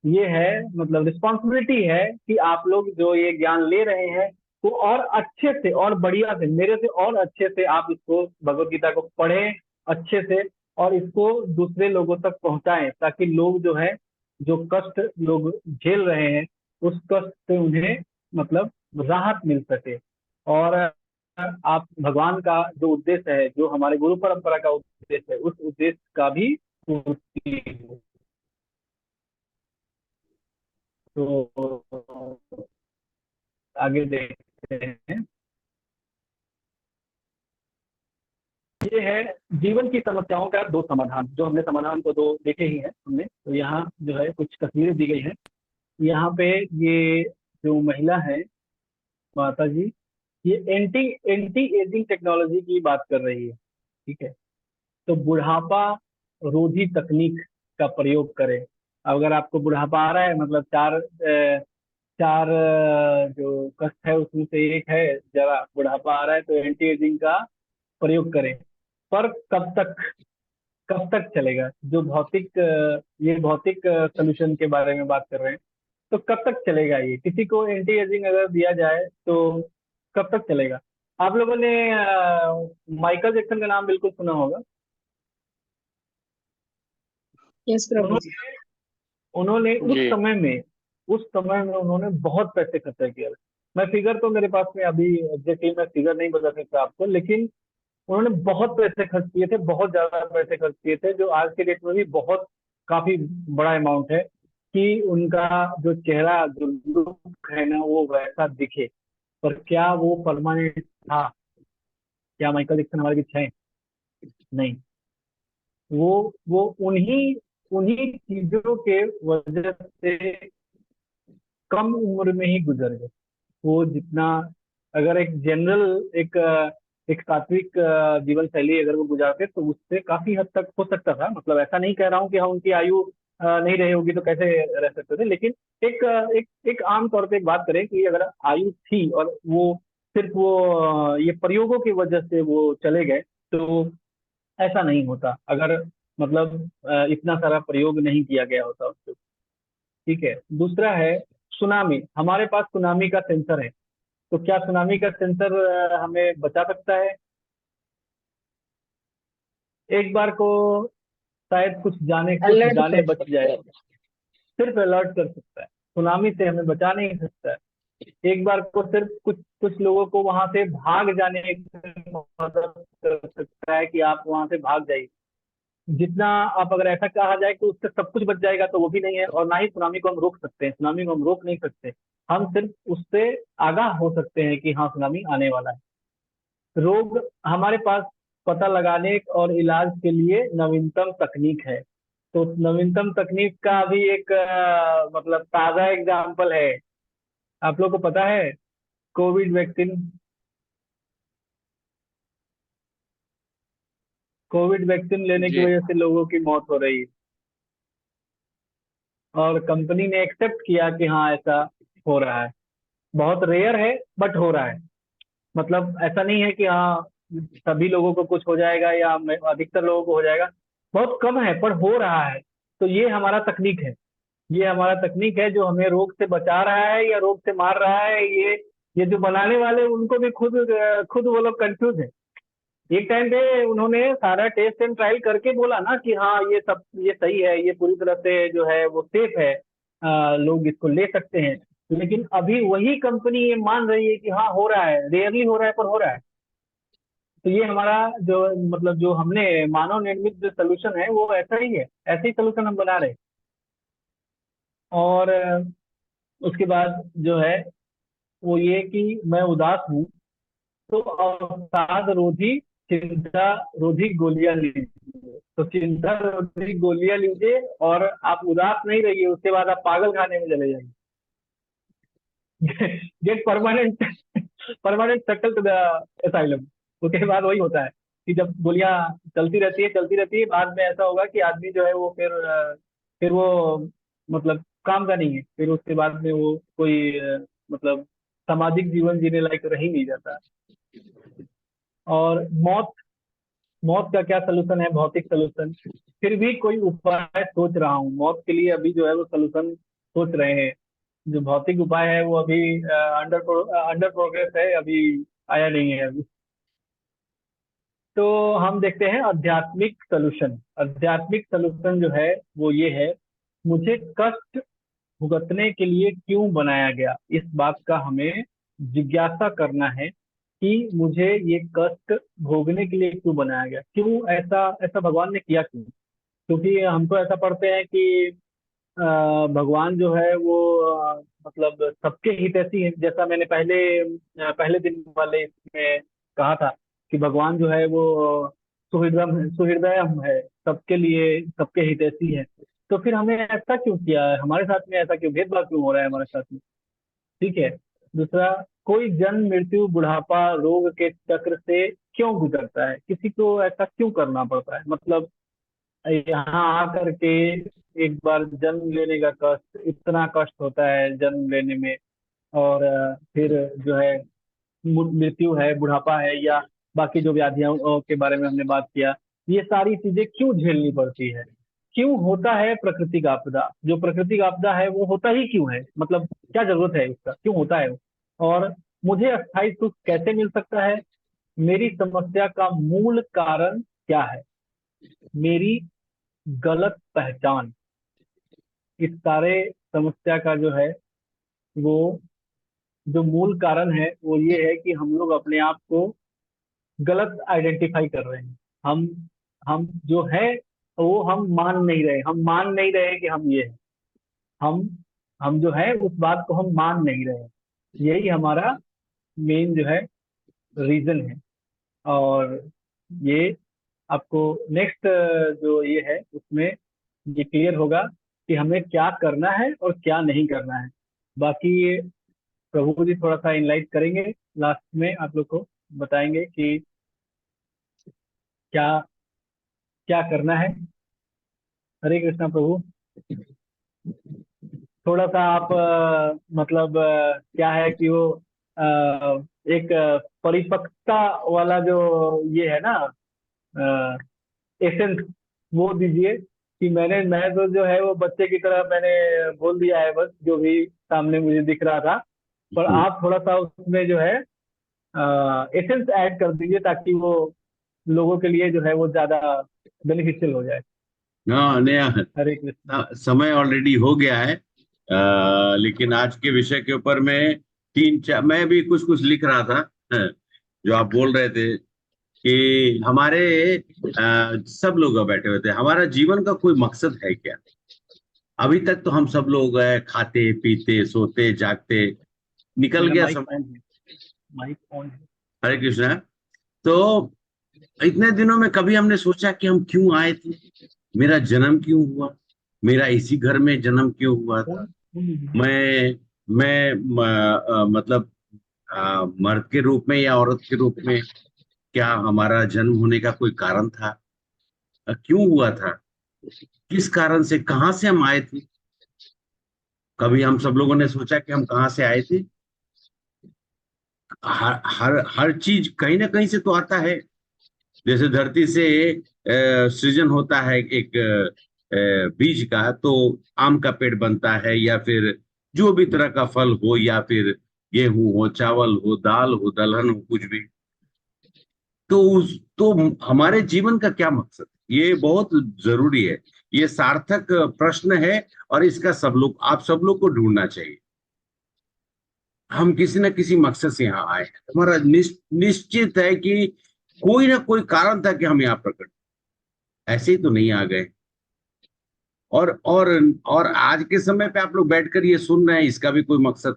ये है, मतलब रिस्पॉन्सिबिलिटी है कि आप लोग जो ये ज्ञान ले रहे हैं, वो और अच्छे से और बढ़िया से, मेरे से और अच्छे से आप इसको भगवत गीता को पढ़ें अच्छे से, और इसको दूसरे लोगों तक पहुंचाएं, ताकि लोग जो है, जो कष्ट लोग झेल रहे हैं, उस कष्ट से उन्हें मतलब राहत मिल सके। और आप भगवान का जो उद्देश्य है, जो हमारे गुरु परंपरा का उद्देश्य है, उस उद्देश्य का भी पूर्ति हो। तो आगे देखते हैं। ये है जीवन की समस्याओं का दो समाधान, जो हमने समाधान तो दो देखे ही हैं हमने। तो यहाँ जो है कुछ तस्वीरें दी गई हैं। यहाँ पे ये जो महिला है, माता जी, ये एंटी एंटी एजिंग टेक्नोलॉजी की बात कर रही है, ठीक है। तो बुढ़ापा रोधी तकनीक का प्रयोग करें। अगर आपको बुढ़ापा आ रहा है, मतलब चार जो कष्ट है उसमें से एक है जरा बुढ़ापा आ रहा है, तो एंटी एजिंग का प्रयोग करें। पर कब तक चलेगा? जो ये भौतिक सोल्यूशन के बारे में बात कर रहे हैं, तो कब तक चलेगा? ये किसी को एंटी एजिंग अगर दिया जाए तो कब तक चलेगा? आप लोगों ने माइकल जैक्सन का नाम बिल्कुल सुना होगा। यस प्रभु जी। उन्होंने जी। उस समय में उन्होंने बहुत पैसे खर्चा किया। मैं फिगर तो मेरे पास में अभी एग्जैक्टली मैं फिगर नहीं बता सकता आपको, लेकिन उन्होंने बहुत पैसे खर्च किए थे, बहुत ज्यादा पैसे खर्च किए थे, जो आज के डेट में भी बहुत काफी बड़ा अमाउंट है कि उनका जो चेहरा, जो लुक है ना, वो वैसा दिखे। पर क्या वो परमानेंट था? क्या माइकल जैक्सन हमारे बीच है? नहीं। वो उन्हीं उन्हीं चीजों के वजह से कम उम्र में ही गुजर गए। वो जितना, अगर एक जनरल एक सात्विक जीवन शैली अगर वो गुजारते तो उससे काफी हद तक हो सकता था। मतलब ऐसा नहीं कह रहा हूँ कि हाँ उनकी आयु नहीं रही होगी तो कैसे रह सकते थे, लेकिन एक आम तौर पे एक बात करें कि अगर आयु थी और वो सिर्फ वो ये प्रयोगों की वजह से वो चले गए, तो ऐसा नहीं होता अगर मतलब इतना सारा प्रयोग नहीं किया गया होता उसको। ठीक है। दूसरा है सुनामी। हमारे पास सुनामी का सेंसर है, तो क्या सुनामी का सेंसर हमें बचा सकता है? एक बार को शायद कुछ अलर्ट जाने कर बच सकते जाए, हैं। सिर्फ अलर्ट कर सकता है, सुनामी से हमें बचा नहीं सकता है। एक बार को सिर्फ कुछ कुछ लोगों को वहां से भाग जाने में मदद कर सकता है कि आप वहां से भाग जाइए। जितना आप, अगर ऐसा कहा जाए कि उससे सब कुछ बच जाएगा, तो वो भी नहीं है। और ना ही सुनामी को हम रोक सकते हैं, सुनामी को हम रोक नहीं सकते। हम सिर्फ उससे आगाह हो सकते हैं कि हाँ सुनामी आने वाला है। रोग हमारे पास पता लगाने और इलाज के लिए नवीनतम तकनीक है। तो नवीनतम तकनीक का अभी एक मतलब ताजा एग्जाम्पल है, आप लोग को पता है, कोविड वैक्सीन। कोविड वैक्सीन लेने की जी। वजह से लोगों की मौत हो रही है, और कंपनी ने एक्सेप्ट किया कि हाँ ऐसा हो रहा है। बहुत रेयर है बट हो रहा है। मतलब ऐसा नहीं है कि हाँ सभी लोगों को कुछ हो जाएगा या अधिकतर लोगों को हो जाएगा, बहुत कम है पर हो रहा है। तो ये हमारा तकनीक है, ये हमारा तकनीक है जो हमें रोग से बचा रहा है या रोग से मार रहा है। ये जो बनाने वाले उनको भी खुद वो लोग कंफ्यूज है। एक टाइम पे उन्होंने सारा टेस्ट एंड ट्रायल करके बोला ना कि हाँ ये सही है, ये पूरी तरह से जो है वो सेफ है, लोग इसको ले सकते हैं। लेकिन अभी वही कंपनी ये मान रही है कि हाँ हो रहा है, रेयरली हो रहा है पर हो रहा है। तो ये हमारा जो, मतलब जो हमने मानव निर्मित जो सोल्यूशन है वो ऐसा ही है, ऐसे ही सोल्यूशन हम बना रहे हैं। और उसके बाद जो है वो ये कि मैं उदास हूँ, तो अवसाद रोधी चिंता रोधी गोलियां लीजिए। तो चिंता रोधी गोलियां लीजिए और आप उदास नहीं रहिए, उसके बाद आप पागल खाने में चले जाइए। Get permanent permanent settle to the asylum. उसके बाद वही होता है कि जब गोलियां चलती रहती है, बाद में ऐसा होगा कि आदमी जो है वो फिर वो मतलब काम का नहीं है, फिर उसके बाद में वो कोई मतलब सामाजिक जीवन जीने लायक रह ही नहीं जाता। और मौत मौत का क्या सोल्यूशन है? भौतिक सोल्यूशन। फिर भी कोई उपाय सोच रहा हूँ मौत के लिए, अभी जो है वो सोल्यूशन सोच रहे हैं। जो भौतिक उपाय है वो अभी अंडर प्रोग्रेस है, अभी आया नहीं है अभी। तो हम देखते हैं आध्यात्मिक सोल्यूशन। आध्यात्मिक सोल्यूशन जो है वो ये है, मुझे कष्ट भुगतने के लिए क्यों बनाया गया, इस बात का हमें जिज्ञासा करना है कि मुझे ये कष्ट भोगने के लिए क्यों बनाया गया, क्यों ऐसा ऐसा भगवान ने किया क्यों? क्योंकि हम तो ऐसा पढ़ते हैं कि भगवान जो है वो मतलब सबके हितैषी है। जैसा मैंने पहले दिन वाले इसमें कहा था कि भगवान जो है वो सुहृदयम है, सबके लिए सबके हितैषी है। तो फिर हमें ऐसा क्यों किया है, हमारे साथ में ऐसा क्यों भेदभाव क्यों हो रहा है हमारे साथ में? ठीक है। दूसरा, कोई जन्म मृत्यु बुढ़ापा रोग के चक्र से क्यों गुजरता है, किसी को ऐसा क्यों करना पड़ता है? मतलब यहाँ आकर के एक बार जन्म लेने का कष्ट, इतना कष्ट होता है जन्म लेने में, और फिर जो है मृत्यु है, बुढ़ापा है, या बाकी जो व्याधियों के बारे में हमने बात किया, ये सारी चीजें क्यों झेलनी पड़ती है? क्यों होता है प्राकृतिक आपदा? जो प्राकृतिक आपदा है वो होता ही क्यों है? मतलब क्या जरूरत है उसका, क्यों होता है वो? और मुझे अस्थायी सुख कैसे मिल सकता है? मेरी समस्या का मूल कारण क्या है? मेरी गलत पहचान। इस सारे समस्या का जो है वो जो मूल कारण है वो ये है कि हम लोग अपने आप को गलत आइडेंटिफाई कर रहे हैं। हम जो है वो हम मान नहीं रहे, हम मान नहीं रहे कि हम ये हैं। हम हम जो है उस बात को हम मान नहीं रहे। यही हमारा मेन जो है रीजन है। और ये आपको नेक्स्ट जो ये है उसमें ये क्लियर होगा कि हमें क्या करना है और क्या नहीं करना है। बाकी ये प्रभु जी थोड़ा सा इनलाइट करेंगे, लास्ट में आप लोग को बताएंगे कि क्या क्या करना है। हरे कृष्णा प्रभु। थोड़ा सा आप मतलब क्या है कि वो एक परिपक्वता वाला जो ये है ना एसेंस, वो दीजिए कि मैं तो जो है वो बच्चे की तरह मैंने बोल दिया है बस जो भी सामने मुझे दिख रहा था, पर आप थोड़ा सा उसमें जो है एसेंस ऐड कर दीजिए ताकि वो लोगों के लिए जो है वो ज्यादा बेनिफिशियल हो जाए। हाँ, नया हरे कृष्ण। समय ऑलरेडी हो गया है। लेकिन आज के विषय के ऊपर मैं भी कुछ कुछ लिख रहा था। जो आप बोल रहे थे कि हमारे सब लोग बैठे हुए थे, हमारा जीवन का कोई मकसद है क्या? अभी तक तो हम सब लोग खाते पीते सोते जागते, निकल मेरा गया माइक समय। ऑन है, माइक ऑन है। हरे कृष्णा। तो इतने दिनों में कभी हमने सोचा कि हम क्यों आए थे? मेरा जन्म क्यों हुआ? मेरा इसी घर में जन्म क्यों हुआ था? मैं मतलब मर्द के रूप में या औरत के रूप में, क्या हमारा जन्म होने का कोई कारण था? क्यों हुआ था? किस कारण से, कहाँ से हम आए थे? कभी हम सब लोगों ने सोचा कि हम कहाँ से आए थे? हर चीज कहीं ना कहीं से तो आता है। जैसे धरती से सृजन होता है एक बीज का, तो आम का पेड़ बनता है, या फिर जो भी तरह का फल हो, या फिर गेहूं हो, चावल हो, दाल हो, दलहन हो, कुछ भी। तो हमारे जीवन का क्या मकसद, ये बहुत जरूरी है। ये सार्थक प्रश्न है, और इसका आप सब लोग को ढूंढना चाहिए। हम किसी न किसी मकसद से यहाँ आए हैं। हमारा निश्चित है कि कोई ना कोई कारण था कि हम यहाँ प्रकट, ऐसे ही तो नहीं आ गए। और आज के समय पे आप लोग बैठकर ये सुन रहे हैं, इसका भी कोई मकसद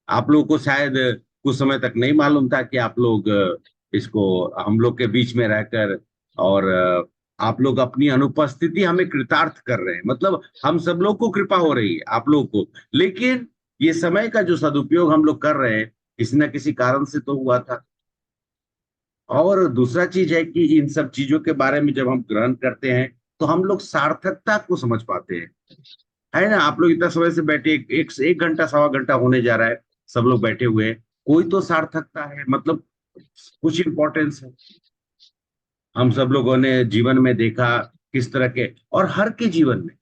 आप लोगों को शायद कुछ समय तक नहीं मालूम था कि आप लोग इसको हम लोग के बीच में रहकर, और आप लोग अपनी अनुपस्थिति हमें कृतार्थ कर रहे हैं। मतलब हम सब लोग को कृपा हो रही है आप लोग को, लेकिन ये समय का जो सदुपयोग हम लोग कर रहे हैं, किसी न किसी कारण से तो हुआ था। और दूसरा चीज है कि इन सब चीजों के बारे में जब हम ग्रहण करते हैं तो हम लोग सार्थकता को समझ पाते हैं, है ना? आप लोग इतना समय से बैठे, एक घंटा सवा घंटा होने जा रहा है, सब लोग बैठे हुए हैं, कोई तो सार्थकता है, मतलब कुछ इंपॉर्टेंस है। हम सब लोगों ने जीवन में देखा किस तरह के, और हर के जीवन में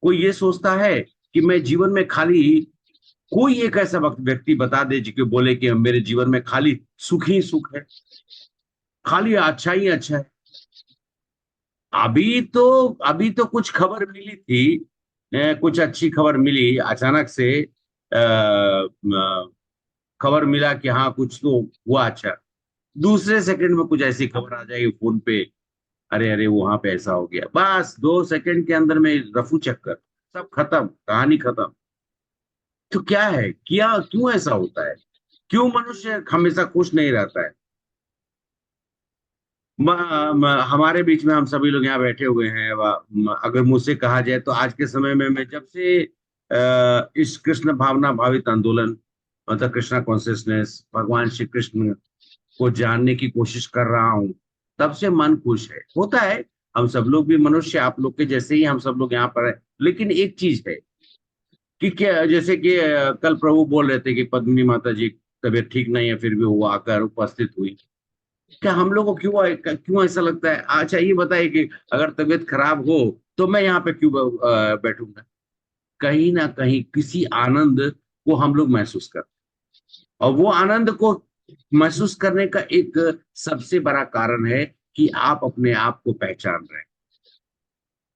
कोई ये सोचता है कि मैं जीवन में खाली, कोई एक ऐसा व्यक्ति बता दे जो बोले कि मेरे जीवन में खाली सुख ही सुख है, खाली अच्छा ही अच्छा है। अभी तो कुछ खबर मिली थी, कुछ अच्छी खबर मिली अचानक से। खबर मिला कि हाँ कुछ तो हुआ अच्छा, दूसरे सेकंड में कुछ ऐसी खबर आ जाएगी फोन पे, अरे अरे वहां पे ऐसा हो गया, बस 2 सेकंड के अंदर में रफू चक्कर, सब खत्म, कहानी खत्म। तो क्या है, क्या क्यों ऐसा होता है? क्यों मनुष्य हमेशा खुश नहीं रहता है? हमारे बीच में हम सभी लोग यहाँ बैठे हुए हैं। अगर मुझसे कहा जाए तो आज के समय में मैं जब से इस कृष्ण भावना भावित आंदोलन, मतलब कृष्णा कॉन्शियसनेस, भगवान श्री कृष्ण को जानने की कोशिश कर रहा हूँ, तब से मन खुश है। होता है हम सब लोग भी मनुष्य, आप लोग के जैसे ही हम सब लोग यहाँ पर है। लेकिन एक चीज है कि क्या, जैसे कि कल प्रभु बोल रहे थे कि पद्मिनी माता जी तबीयत ठीक नहीं है, फिर भी वो आकर उपस्थित हुई। क्या हम लोग को क्यों ऐसा लगता है? अच्छा ये बताइए कि अगर तबीयत खराब हो तो मैं यहाँ पे क्यों बैठूंगा? कहीं ना कहीं किसी आनंद को हम लोग महसूस करते हैं, और वो आनंद को महसूस करने का एक सबसे बड़ा कारण है कि आप अपने आप को पहचान रहे हैं,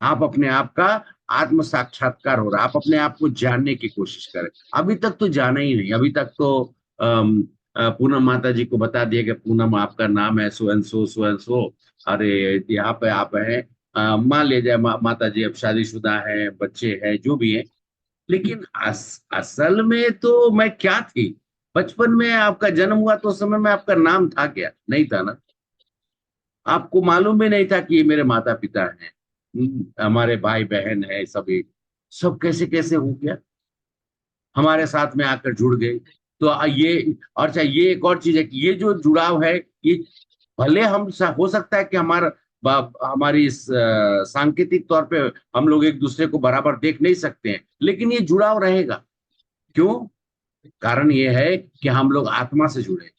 आप अपने आप का आत्म साक्षात्कार हो रहा है, आप अपने आप को जानने की कोशिश करें। अभी तक तो जाना ही नहीं, अभी तक तो पूनम माता जी को बता दिया कि पूनम आपका नाम है so and so, so and so. अरे यहाँ पे आप हैं, मान ले जाए माता जी अब शादीशुदा है, बच्चे हैं, जो भी है। लेकिन असल में तो मैं क्या थी? बचपन में आपका जन्म हुआ तो उस समय में आपका नाम था क्या? नहीं था ना। आपको मालूम भी नहीं था कि ये मेरे माता पिता हैं, हमारे भाई बहन है, सभी सब कैसे कैसे हो गया, हमारे साथ में आकर जुड़ गए। तो ये, और अच्छा ये एक और चीज है कि ये जो जुड़ाव है, ये भले हम हो सकता है कि हमारी इस सांकेतिक तौर पे हम लोग एक दूसरे को बराबर देख नहीं सकते हैं, लेकिन ये जुड़ाव रहेगा। क्यों? कारण ये है कि हम लोग आत्मा से जुड़े।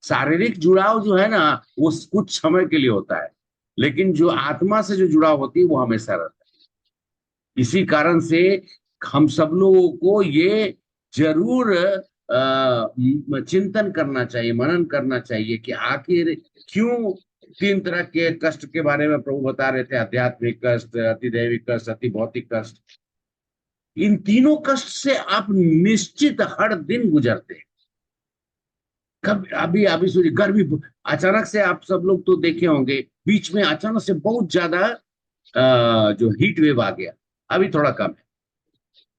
शारीरिक जुड़ाव जो है ना, वो कुछ समय के लिए होता है, लेकिन जो आत्मा से जो जुड़ाव होती है वो हमेशा रहता है। इसी कारण से हम सब लोगों को ये जरूर चिंतन करना चाहिए, मनन करना चाहिए कि आखिर क्यों 3 तरह के कष्ट के बारे में प्रभु बता रहे थे, आध्यात्मिक कष्ट, अतिदैविक कष्ट, अति भौतिक कष्ट। इन तीनों कष्ट से आप निश्चित हर दिन गुजरते हैं। कब अभी अभी सोचिए, गर्मी अचानक से, आप सब लोग तो देखे होंगे, बीच में अचानक से बहुत ज्यादा जो हीट वेव आ गया। अभी थोड़ा कम है,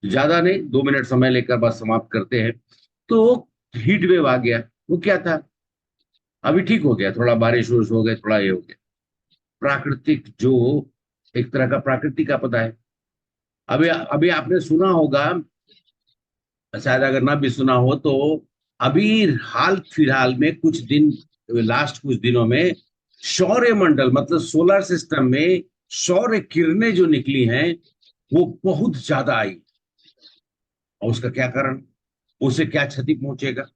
ज्यादा नहीं, 2 मिनट समय लेकर बस समाप्त करते हैं। तो हीट वेव आ गया, वो क्या था? अभी ठीक हो गया, थोड़ा बारिश वारिश हो गया, थोड़ा ये हो गया। प्राकृतिक जो एक तरह का प्राकृतिक आपदा है। अभी अभी आपने सुना होगा, शायद अगर ना भी सुना हो तो, अभी हाल फिलहाल में कुछ दिन, लास्ट कुछ दिनों में सौर्य मंडल मतलब सोलर सिस्टम में सौर्य किरणें जो निकली हैं वो बहुत ज्यादा आई। और उसका क्या कारण, उसे क्या क्षति पहुंचेगा,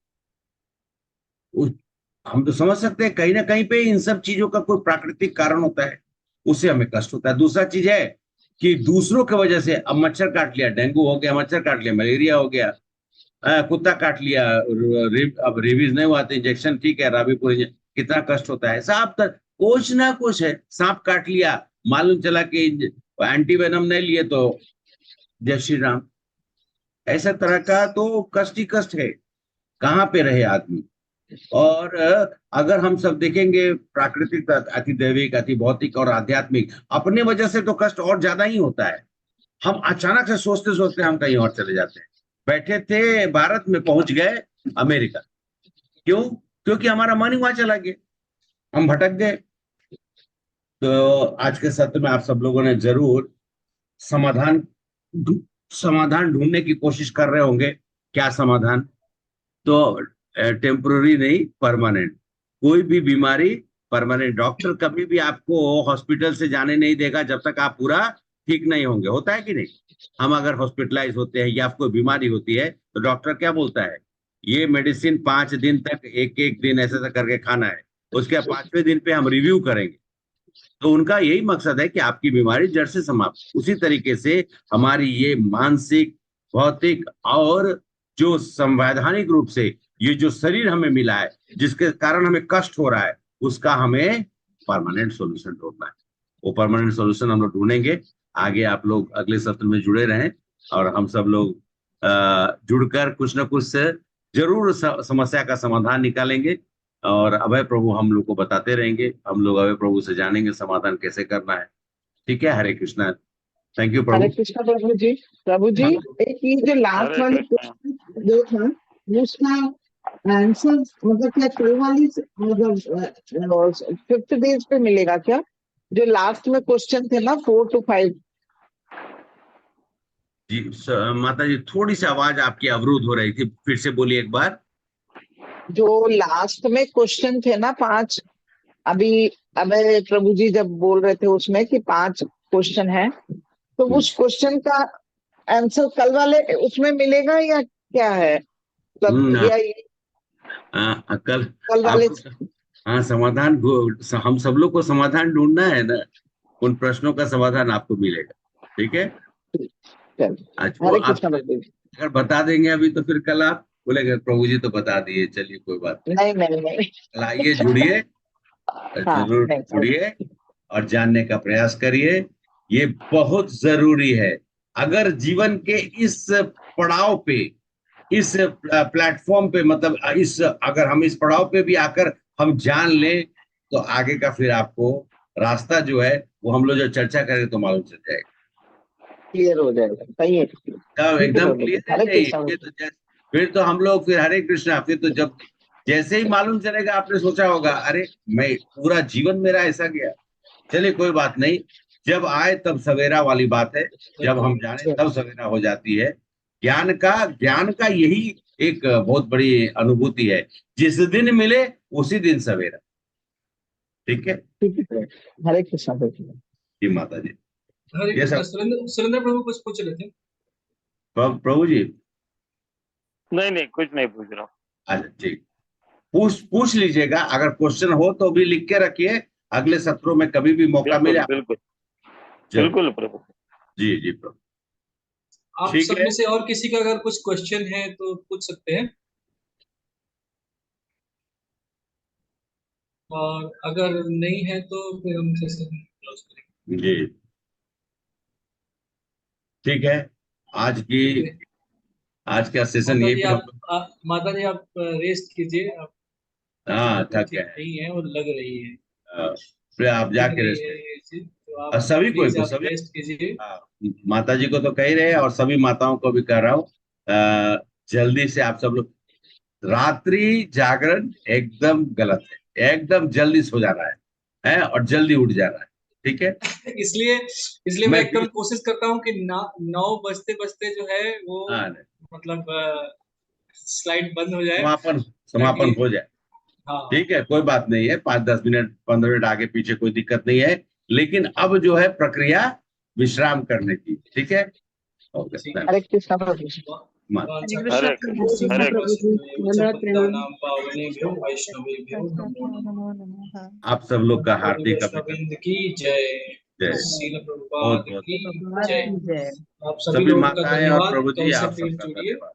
हम तो समझ सकते हैं कहीं ना कहीं पे इन सब चीजों का कोई प्राकृतिक कारण होता है, उससे हमें कष्ट होता है। दूसरा चीज है कि दूसरों की वजह से, अब मच्छर काट लिया, डेंगू हो गया, मच्छर काट लिया, मलेरिया हो गया, कुत्ता काट लिया, अब रेबीज नहीं हुआ तो इंजेक्शन ठीक है, राबीपुर कितना कष्ट होता है। सांप तक कुछ ना कुछ है, सांप काट लिया, मालूम चला कि एंटीवेनम नहीं लिए तो जय श्री राम। ऐसा तरह का तो कष्ट ही कष्ट है, कहाँ पे रहे आदमी। और अगर हम सब देखेंगे प्राकृतिक, अति दैविक, अति भौतिक और आध्यात्मिक, अपने वजह से तो कष्ट और ज्यादा ही होता है। हम अचानक से सोचते सोचते हम कहीं और चले जाते हैं। बैठे थे भारत में, पहुंच गए अमेरिका। क्यों? क्योंकि हमारा मन ही वहां चला गया, हम भटक गए। तो आज के सत्र में आप सब लोगों ने जरूर समाधान ढूंढने की कोशिश कर रहे होंगे। क्या समाधान? तो टेम्पोररी नहीं, परमानेंट। कोई भी बीमारी परमानेंट, डॉक्टर कभी भी आपको हॉस्पिटल से जाने नहीं देगा जब तक आप पूरा ठीक नहीं होंगे। होता है कि नहीं? हम अगर हॉस्पिटलाइज होते हैं या कोई बीमारी होती है तो डॉक्टर क्या बोलता है, ये मेडिसिन 5 दिन तक एक एक दिन ऐसा करके खाना है, उसके 5वें दिन पे हम रिव्यू करेंगे। तो उनका यही मकसद है कि आपकी बीमारी जड़ से समाप्त। उसी तरीके से हमारी ये मानसिक, भौतिक और जो संवैधानिक रूप से ये जो शरीर हमें मिला है, जिसके कारण हमें कष्ट हो रहा है, उसका हमें परमानेंट सॉल्यूशन ढूंढना है। वो परमानेंट सॉल्यूशन हम लोग ढूंढेंगे। आगे आप लोग अगले सत्र में जुड़े रहें और हम सब लोग जुड़कर कुछ ना कुछ जरूर समस्या का समाधान निकालेंगे। और अभय प्रभु हम लोग को बताते रहेंगे, हम लोग अभय प्रभु से जानेंगे समाधान कैसे करना है। ठीक है, हरे कृष्णा। थैंक यू प्रभु। हरे कृष्णा प्रभु जी। प्रभु जी, एक ये जो लास्ट वाली क्वेश्चन जो था, उसका आंसर मतलब क्या कल वाली मतलब 5th डेज पे मिलेगा क्या? जो लास्ट में क्वेश्चन थे ना 4 to 5। जी माता जी, थोड़ी सी आवाज आपकी अवरुद्ध हो रही थी, फिर से बोलिए एक बार। जो लास्ट में क्वेश्चन थे ना 5, अभी अबे प्रभु जी जब बोल रहे थे उसमें कि 5 क्वेश्चन है, तो उस क्वेश्चन का आंसर कल वाले उसमें मिलेगा या क्या है? मतलब या ये कल कल वाले आपको, हाँ, समाधान हम सब लोग को समाधान ढूंढना है ना, उन प्रश्नों का समाधान आपको मिलेगा। ठीक है, चल, आज वो हरे आप कृष्ण प्रभु जी। अगर बता देंगे अभी तो फिर कल आप बोलेंगे प्रभु जी तो बता दिए, चलिए कोई बात नहीं नहीं नहीं नहीं। कल आइए, जुड़िए, हाँ जरूर नहीं जुड़िए और जानने का प्रयास करिए। ये बहुत जरूरी है। अगर जीवन के इस पड़ाव पे, इस प्लेटफॉर्म पे, मतलब इस अगर हम इस पड़ाव पे भी आकर हम जान लें तो आगे का फिर आपको रास्ता जो है वो हम लोग जो चर्चा करें तो मालूम चल जाएगा। क्लियर हो जाएगा, सही है। ठीक है एकदम प्रभु जी, क्लियर है। हरे नहीं कृष्ण फिर प्रभु तो फिर तो हम लोग फिर हरे कृष्णा, फिर तो जब जैसे ही मालूम चलेगा आपने सोचा होगा अरे मैं पूरा जीवन मेरा ऐसा गया। चलिए कोई बात नहीं, जब आए तब सवेरा वाली बात है, जब हम जाने जी। तब सवेरा हो जाती है। ज्ञान का यही एक बहुत बड़ी अनुभूति है, जिस दिन मिले उसी दिन सवेरा। ठीक है ठीक है प्रभु। हरे कृष्ण प्रभु जी। जी माता जी। हरे ये कृष्णा। सब सुरेंद्र सुरेंद्र प्रभु कुछ पूछ रहे थे। प्रभु जी। नहीं नहीं, कुछ नहीं पूछ रहा हूँ। अच्छा ठीक, पूछ लीजिएगा, अगर क्वेश्चन हो तो भी लिख के रखिए, अगले सत्रों में कभी भी मौका बिल्कुल मिले बिल्कुल जरूर। बिल्कुल प्रभु। जी जी प्रभु। आप ठीक सब है, में से और किसी का अगर कुछ क्वेश्चन है तो पूछ सकते हैं, और अगर नहीं है तो फिर हम सेशन क्लोज करेंगे। जी ठीक है। आज का सेशन माता यही जी पे हम आप माता जी आप रेस्ट कीजिए। आप हाँ, तबीयत थक ठीक गए नहीं है और लग रही है, हैं। फिर आप दिख जाके रही रेस्ट है करिए। ये चीज, तो और आप सभी प्लीज को आप सभी, रेस्ट कीजिए। हाँ, माता जी को तो कह ही रहे हैं और सभी माताओं को भी कह रहा हूँ, जल्दी से आप सब लोग, रात्रि जागरण एकदम गलत है, एकदम जल्दी सो जाना है और जल्दी उठ जाना है। ठीक है, इसलिए इसलिए मैं मैं एकदम कोशिश करता हूँ कि 9 बजते बजते जो है वो हाँ, मतलब स्लाइड बंद हो जाए, समापन ताकि समापन हो जाए। हाँ ठीक है, कोई बात नहीं है, 5-10 मिनट 15 मिनट आगे पीछे कोई दिक्कत नहीं है, लेकिन अब जो है प्रक्रिया विश्राम करने की। ठीक है, ओके, ठीक है। हरे कृष्ण प्रभु जी। हरे कृष्ण हरे प्रभु कृष्ण जी। हरे प्रभु जी, धन्यवाद प्रणाम। नाम पावनेभ्यो वैष्णवेभ्यो नमो नमः। नमो नमः। आप सब लोग का गौर हार्दिक वैष्णविंद की जय। जय। श्रील बहुत प्रभुपाद बहुत की भगवान जय। की जय। आप सभी सभी लोगों का माताएं और धन्यवाद, प्रभु कल जी, से आप फिर सबका जुड़िए। धन्यवाद।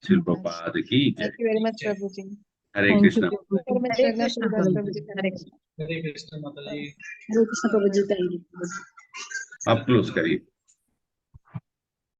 श्री प्रभुपाद की जय। थैंक यू वेरी मच जय। प्रभु जी। Hare thank you Krishna. प्रभु जी। वेरी मच हरे रघुनाथ कृष्ण सूरदास प्रभु प्रभु जी, जी। हरे कृष्ण। हरे कृष्ण माता जी। हरे कृष्ण प्रभु जी, थैंक यू। आप क्लोज करिए।